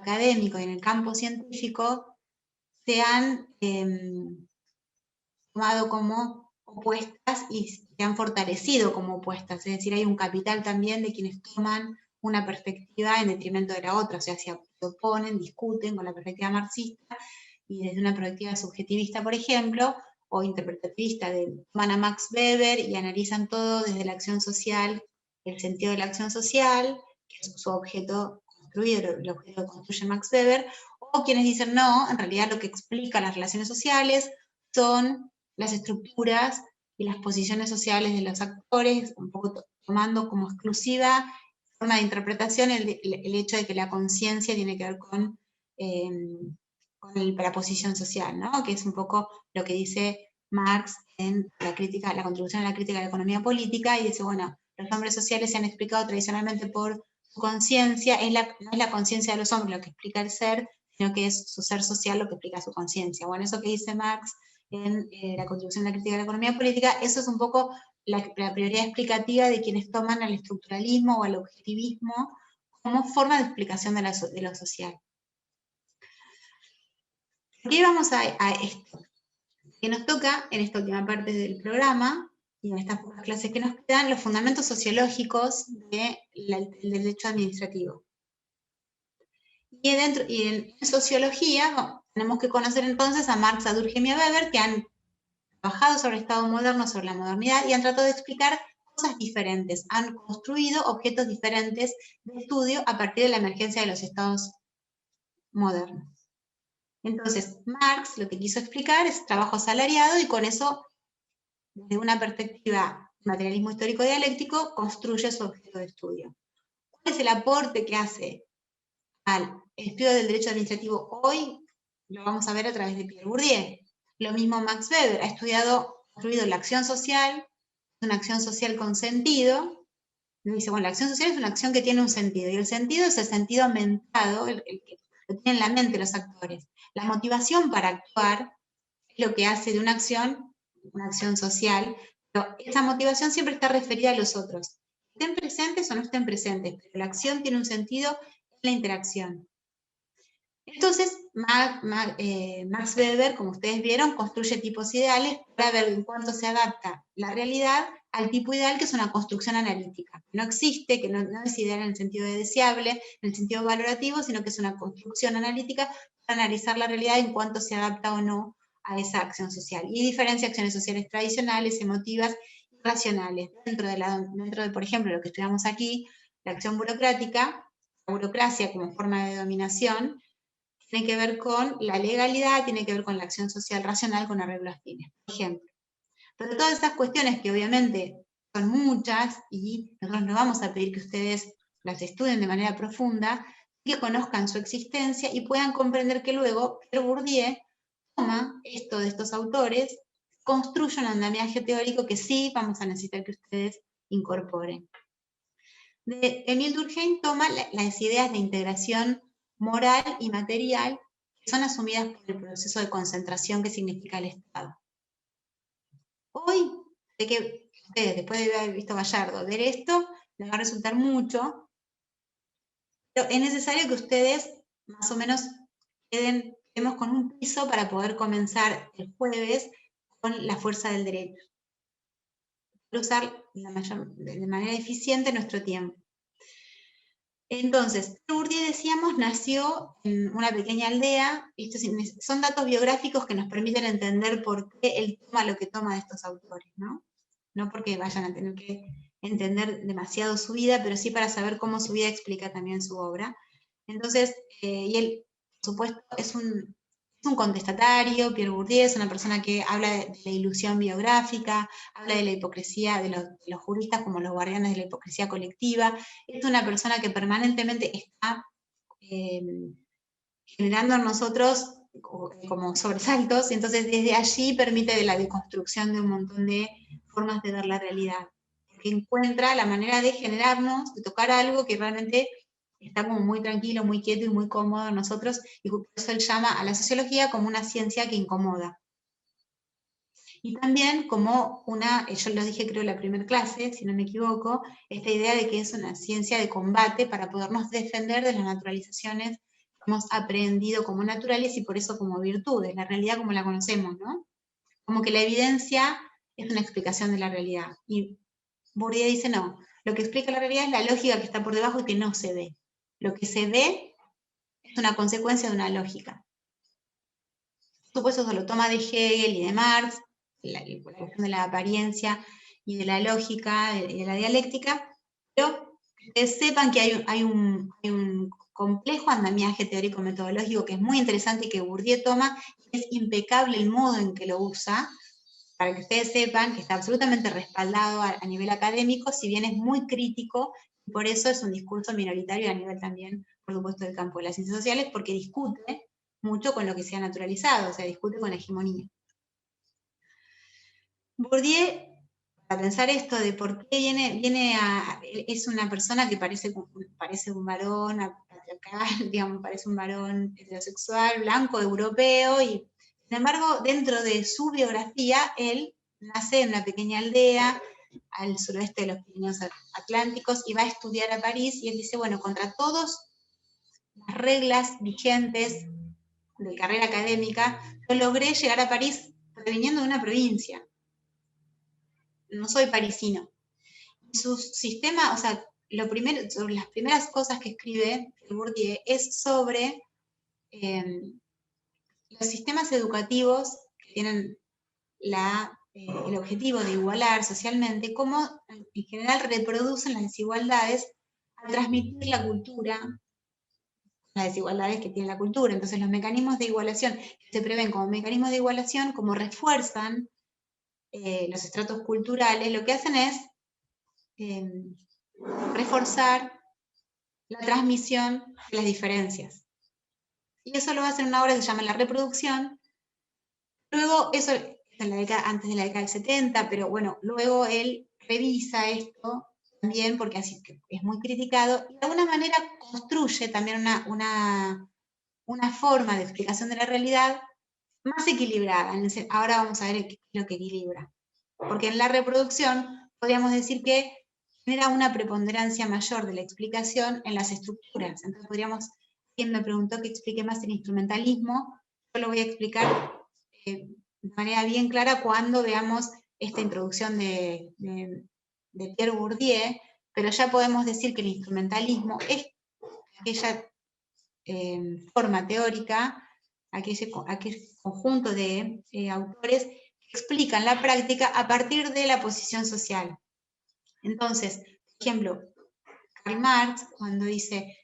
académico y en el campo científico se han tomado como opuestas y se han fortalecido como opuestas, es decir, hay un capital también de quienes toman una perspectiva en detrimento de la otra, o sea, se oponen, discuten con la perspectiva marxista, y desde una perspectiva subjetivista, por ejemplo, o interpretativista, toman a Max Weber y analizan todo desde la acción social, el sentido de la acción social, que es su objeto construido, el objeto que construye Max Weber, o quienes dicen no, en realidad lo que explica las relaciones sociales son las estructuras y las posiciones sociales de los actores, un poco tomando como exclusiva forma de interpretación el hecho de que la conciencia tiene que ver con la posición social, ¿no? Que es un poco lo que dice Marx en la contribución a la crítica de la economía política, y dice, bueno, los hombres sociales se han explicado tradicionalmente por su conciencia, no es la conciencia de los hombres lo que explica el ser, sino que es su ser social lo que explica su conciencia. Bueno, eso que dice Marx en la contribución a la crítica de la economía política, eso es un poco la prioridad explicativa de quienes toman al estructuralismo o al objetivismo como forma de explicación de lo social. Aquí vamos a esto, que nos toca en esta última parte del programa, y en estas pocas clases que nos quedan, los fundamentos sociológicos del derecho administrativo. Y en sociología tenemos que conocer entonces a Marx, a Durkheim y a Weber, que han trabajado sobre el Estado moderno, sobre la modernidad, y han tratado de explicar cosas diferentes, han construido objetos diferentes de estudio a partir de la emergencia de los estados modernos. Entonces, Marx lo que quiso explicar es trabajo asalariado, y con eso, desde una perspectiva de materialismo histórico dialéctico, construye su objeto de estudio. ¿Cuál es el aporte que hace al estudio del derecho administrativo hoy? Lo vamos a ver a través de Pierre Bourdieu. Lo mismo Max Weber, ha construido la acción social, una acción social con sentido. Dice, bueno, la acción social es una acción que tiene un sentido, y el sentido es el sentido aumentado, el que lo tienen en la mente los actores. La motivación para actuar lo que hace de una acción social, pero esa motivación siempre está referida a los otros. Estén presentes o no estén presentes, pero la acción tiene un sentido en la interacción. Entonces, Max Weber, como ustedes vieron, construye tipos ideales para ver en cuánto se adapta la realidad al tipo ideal, que es una construcción analítica. No existe, que no es ideal en el sentido de deseable, en el sentido valorativo, sino que es una construcción analítica para analizar la realidad en cuánto se adapta o no a esa acción social. Y diferencia acciones sociales tradicionales, emotivas y racionales. Dentro de, por ejemplo, lo que estudiamos aquí, la acción burocrática, la burocracia como forma de dominación, tiene que ver con la legalidad, tiene que ver con la acción social racional con arreglo a fines, por ejemplo. Pero todas esas cuestiones que obviamente son muchas y nosotros no vamos a pedir que ustedes las estudien de manera profunda, que conozcan su existencia y puedan comprender que luego Pierre Bourdieu toma esto de estos autores, construye un andamiaje teórico que sí vamos a necesitar que ustedes incorporen. De Émile Durkheim toma las ideas de integración moral y material que son asumidas por el proceso de concentración que significa el Estado. Hoy, sé que ustedes, después de haber visto Gallardo, ver esto, les va a resultar mucho, pero es necesario que ustedes más o menos quedemos con un piso para poder comenzar el jueves con la fuerza del derecho. Para usar de manera eficiente nuestro tiempo. Entonces, Bourdieu, decíamos, nació en una pequeña aldea. Estos son datos biográficos que nos permiten entender por qué él toma lo que toma de estos autores, ¿no? No porque vayan a tener que entender demasiado su vida, pero sí para saber cómo su vida explica también su obra. Entonces, y él, por supuesto, es un contestatario. Pierre Bourdieu es una persona que habla de la ilusión biográfica, habla de la hipocresía de los juristas como los guardianes de la hipocresía colectiva. Es una persona que permanentemente está generando en nosotros como sobresaltos, y entonces desde allí permite la deconstrucción de un montón de formas de ver la realidad, que encuentra la manera de generarnos, de tocar algo que realmente está como muy tranquilo, muy quieto y muy cómodo en nosotros, y por eso él llama a la sociología como una ciencia que incomoda. Y también como yo lo dije creo en la primera clase, si no me equivoco, esta idea de que es una ciencia de combate para podernos defender de las naturalizaciones que hemos aprendido como naturales y por eso como virtudes, la realidad como la conocemos, ¿no? Como que la evidencia es una explicación de la realidad. Y Bourdieu dice no, lo que explica la realidad es la lógica que está por debajo y que no se ve. Lo que se ve es una consecuencia de una lógica. Por supuesto, eso lo toma de Hegel y de Marx, la cuestión de la apariencia y de la lógica, de la dialéctica, pero que sepan que hay un complejo andamiaje teórico-metodológico que es muy interesante y que Bourdieu toma, y es impecable el modo en que lo usa, para que ustedes sepan que está absolutamente respaldado a nivel académico, si bien es muy crítico, y por eso es un discurso minoritario a nivel también, por supuesto, del campo de las ciencias sociales, porque discute mucho con lo que se ha naturalizado, o sea, discute con la hegemonía. Bourdieu, para pensar esto de por qué es una persona que parece un varón patriarcal, digamos, parece un varón heterosexual, blanco, europeo, y sin embargo, dentro de su biografía, él nace en una pequeña aldea al suroeste de los Pirineos Atlánticos y va a estudiar a París, y él dice, bueno, contra todas las reglas vigentes de carrera académica, yo logré llegar a París proviniendo de una provincia. No soy parisino. Su sistema, o sea, sobre las primeras cosas que escribe Bourdieu es sobre los sistemas educativos que tienen el objetivo de igualar socialmente, cómo en general reproducen las desigualdades al transmitir la cultura, las desigualdades que tiene la cultura. Entonces los mecanismos de igualación que se prevén como mecanismos de igualación, como refuerzan los estratos culturales, lo que hacen es reforzar la transmisión de las diferencias. Y eso lo hace en una obra que se llama La reproducción. Luego, eso antes de la década del 70, pero bueno, luego él revisa esto también, porque así es muy criticado, y de alguna manera construye también una forma de explicación de la realidad más equilibrada. Ahora vamos a ver qué es lo que equilibra. Porque en la reproducción podríamos decir que genera una preponderancia mayor de la explicación en las estructuras. Entonces podríamos, quien me preguntó que explique más el instrumentalismo, yo lo voy a explicar de manera bien clara cuando veamos esta introducción de Pierre Bourdieu, pero ya podemos decir que el instrumentalismo es aquella forma teórica, aquel conjunto de autores que explican la práctica a partir de la posición social. Entonces, por ejemplo, Karl Marx, cuando dice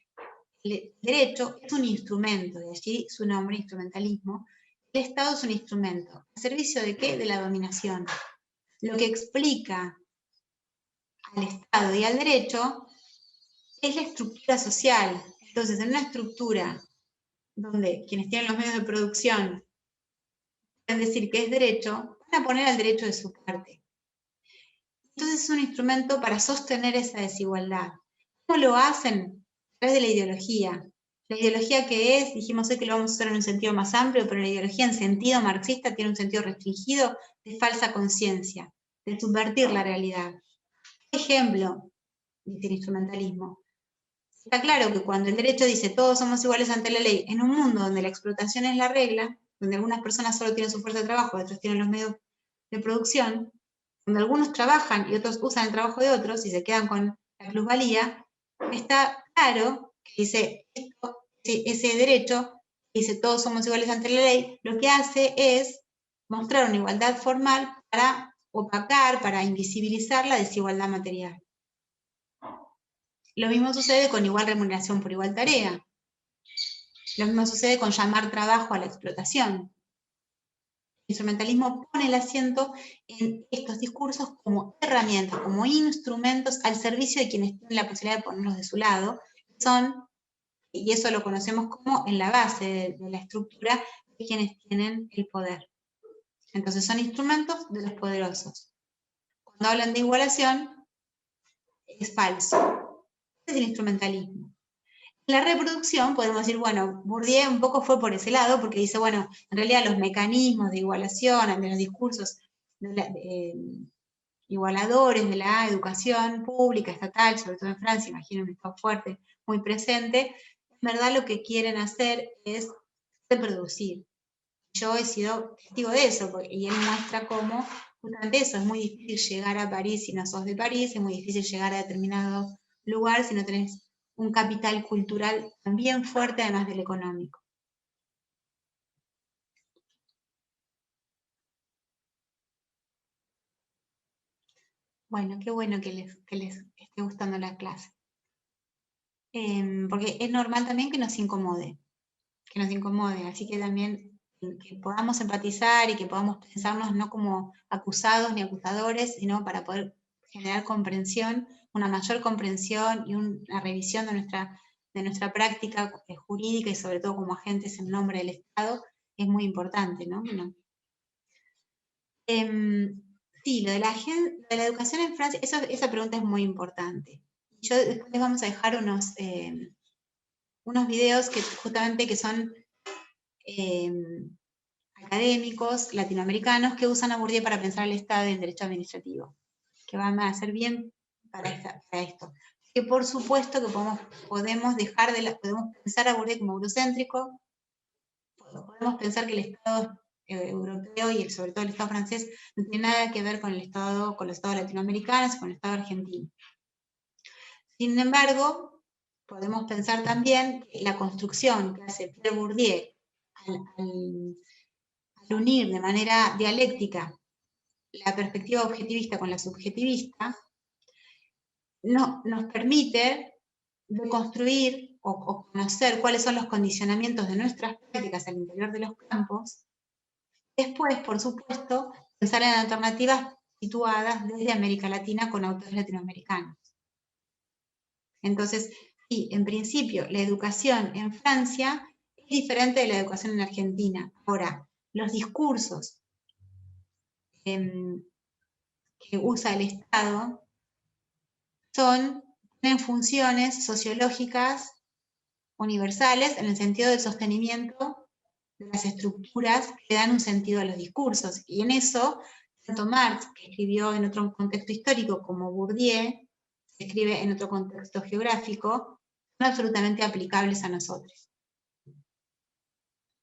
el derecho es un instrumento, de allí su nombre, instrumentalismo, el Estado es un instrumento. ¿Al servicio de qué? De la dominación. Lo que explica al Estado y al derecho es la estructura social. Entonces, en una estructura donde quienes tienen los medios de producción pueden decir que es derecho, van a poner al derecho de su parte. Entonces es un instrumento para sostener esa desigualdad. ¿Cómo lo hacen? A través de la ideología. La ideología que es, dijimos hoy que lo vamos a hacer en un sentido más amplio, pero la ideología en sentido marxista tiene un sentido restringido de falsa conciencia, de subvertir la realidad. Por ejemplo, dice el instrumentalismo. Está claro que cuando el derecho dice todos somos iguales ante la ley, en un mundo donde la explotación es la regla, donde algunas personas solo tienen su fuerza de trabajo, otros tienen los medios de producción, donde algunos trabajan y otros usan el trabajo de otros y se quedan con la plusvalía, está claro que dice ese derecho, dice todos somos iguales ante la ley, lo que hace es mostrar una igualdad formal para opacar, para invisibilizar la desigualdad material. Lo mismo sucede con igual remuneración por igual tarea. Lo mismo sucede con llamar trabajo a la explotación. El instrumentalismo pone el acento en estos discursos como herramientas, como instrumentos al servicio de quienes tienen la posibilidad de ponerlos de su lado, son, y eso lo conocemos como en la base de la estructura, de quienes tienen el poder. Entonces son instrumentos de los poderosos. Cuando hablan de igualación, es falso. Es el instrumentalismo. En la reproducción podemos decir, bueno, Bourdieu un poco fue por ese lado, porque dice, bueno, en realidad los mecanismos de igualación, de los discursos igualadores de la educación pública, estatal, sobre todo en Francia, imagino un estado fuerte, muy presente, en verdad lo que quieren hacer es reproducir. Yo he sido testigo de eso, y él muestra cómo justamente eso, es muy difícil llegar a París si no sos de París, es muy difícil llegar a determinado lugar si no tenés un capital cultural también fuerte, además del económico. Bueno, qué bueno que les esté gustando la clase. Porque es normal también que nos incomode, así que también que podamos empatizar y que podamos pensarnos no como acusados ni acusadores, sino para poder generar comprensión, una mayor comprensión y una revisión de nuestra práctica jurídica y sobre todo como agentes en nombre del Estado, es muy importante, ¿no? Bueno. Sí, lo de la educación en Francia, esa pregunta es muy importante. Yo después les vamos a dejar unos videos que justamente que son académicos latinoamericanos que usan a Bourdieu para pensar el Estado y el derecho administrativo, que van a ser bien para esto. Que por supuesto que podemos pensar a Bourdieu como eurocéntrico, podemos pensar que el Estado europeo y sobre todo el Estado francés no tiene nada que ver con los estados latinoamericanos y con el Estado argentino. Sin embargo, podemos pensar también que la construcción que hace Pierre Bourdieu al unir de manera dialéctica la perspectiva objetivista con la subjetivista, nos permite reconstruir o conocer cuáles son los condicionamientos de nuestras prácticas al interior de los campos. Después, por supuesto, pensar en alternativas situadas desde América Latina con autores latinoamericanos. Entonces, sí, en principio, la educación en Francia es diferente de la educación en Argentina. Ahora, los discursos que usa el Estado tienen funciones sociológicas universales en el sentido del sostenimiento de las estructuras que dan un sentido a los discursos. Y en eso, tanto Marx, que escribió en otro contexto histórico, como Bourdieu, que escribe en otro contexto geográfico, son absolutamente aplicables a nosotros.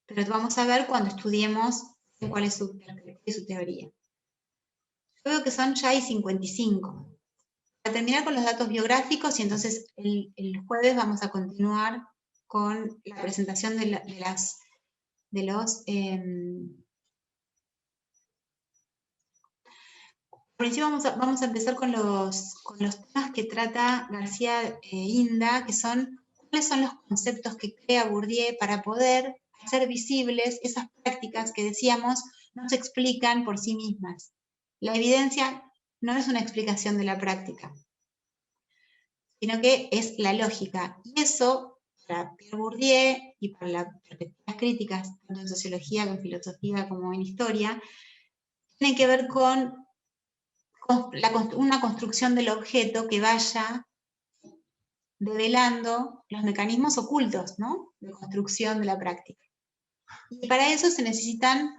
Pero vamos a ver cuando estudiemos cuál es su teoría. Yo veo que son ya 55. Para terminar con los datos biográficos, y entonces el jueves vamos a continuar con la presentación de los... Por principio vamos a empezar con los temas que trata García Inda, que son cuáles son los conceptos que crea Bourdieu para poder hacer visibles esas prácticas que decíamos no se explican por sí mismas. La evidencia no es una explicación de la práctica, sino que es la lógica. Y eso, para Pierre Bourdieu y para las perspectivas críticas, tanto en sociología, como en filosofía, como en historia, tienen que ver con una construcción del objeto que vaya develando los mecanismos ocultos, ¿no?, de construcción de la práctica. Y para eso se necesitan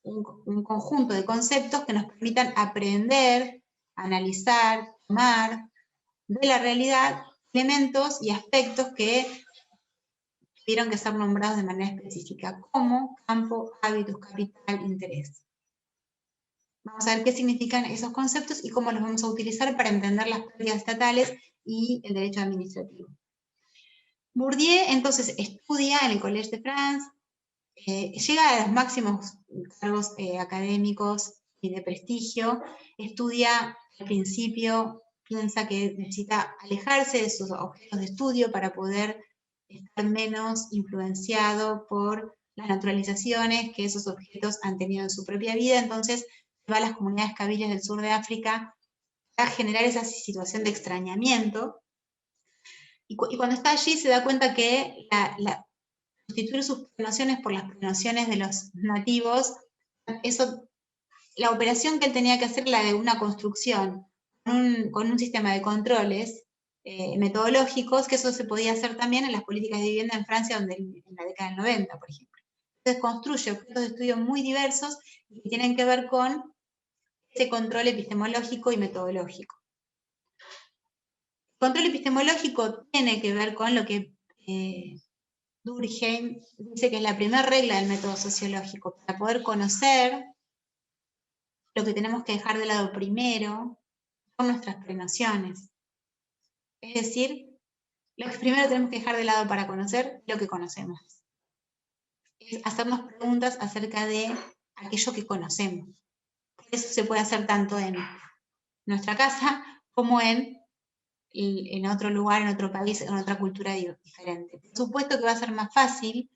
un conjunto de conceptos que nos permitan aprender, analizar, tomar de la realidad elementos y aspectos que tuvieron que ser nombrados de manera específica, como campo, hábitos, capital, interés. Vamos a ver qué significan esos conceptos y cómo los vamos a utilizar para entender las prácticas estatales y el derecho administrativo. Bourdieu entonces estudia en el Collège de France, llega a los máximos cargos académicos y de prestigio, estudia al principio, piensa que necesita alejarse de sus objetos de estudio para poder estar menos influenciado por las naturalizaciones que esos objetos han tenido en su propia vida, entonces va a las comunidades kabylias del sur de África a generar esa situación de extrañamiento, y cuando está allí se da cuenta que sustituir sus prenociones por las prenociones de los nativos, la operación que él tenía que hacer, la de una construcción con un sistema de controles metodológicos, que eso se podía hacer también en las políticas de vivienda en Francia, en la década del 90, por ejemplo. Entonces construye objetos de estudio muy diversos que tienen que ver con ese control epistemológico y metodológico. El control epistemológico tiene que ver con lo que Durkheim dice que es la primera regla del método sociológico. Para poder conocer, lo que tenemos que dejar de lado primero son nuestras prenociones. Es decir, lo que primero tenemos que dejar de lado para conocer lo que conocemos. Es hacernos preguntas acerca de aquello que conocemos. Eso se puede hacer tanto en nuestra casa como en otro lugar, en otro país, en otra cultura diferente. Por supuesto que va a ser más fácil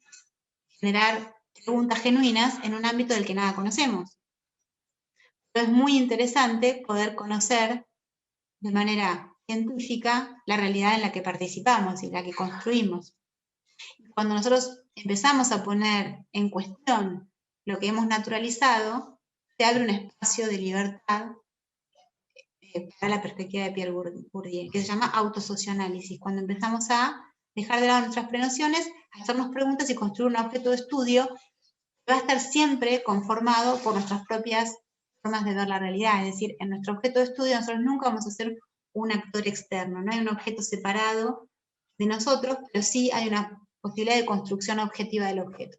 generar preguntas genuinas en un ámbito del que nada conocemos. Pero es muy interesante poder conocer de manera científica la realidad en la que participamos y en la que construimos. Cuando nosotros empezamos a poner en cuestión lo que hemos naturalizado, se abre un espacio de libertad para la perspectiva de Pierre Bourdieu, que se llama autosocioanálisis, cuando empezamos a dejar de lado nuestras prenociones, hacernos preguntas y construir un objeto de estudio que va a estar siempre conformado por nuestras propias formas de ver la realidad. Es decir, en nuestro objeto de estudio nosotros nunca vamos a ser un actor externo, no hay un objeto separado de nosotros, pero sí hay una posibilidad de construcción objetiva del objeto.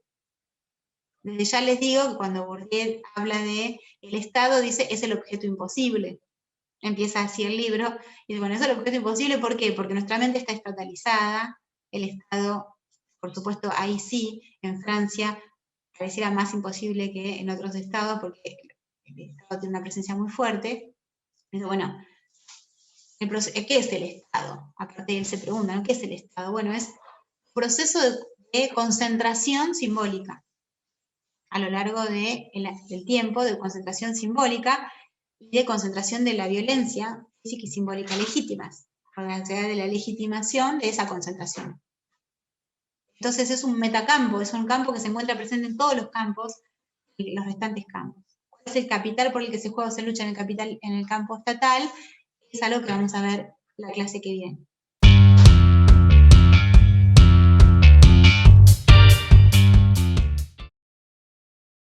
Desde ya les digo que cuando Bourdieu habla de el Estado, dice es el objeto imposible. Empieza así el libro, y bueno, eso es el objeto imposible, ¿por qué? Porque nuestra mente está estatalizada, el Estado, por supuesto, ahí sí, en Francia, pareciera más imposible que en otros estados, porque el Estado tiene una presencia muy fuerte. Pero bueno, ¿qué es el Estado? Aparte él se pregunta, ¿no? ¿Qué es el Estado? Bueno, es un proceso de concentración simbólica, a lo largo del tiempo, de concentración simbólica, y de concentración de la violencia física y simbólica legítimas, o la necesidad de la legitimación de esa concentración. Entonces es un metacampo, es un campo que se encuentra presente en todos los campos y los restantes campos. ¿Cuál es el capital por el que se juega o se lucha en el campo estatal? Es algo que vamos a ver la clase que viene.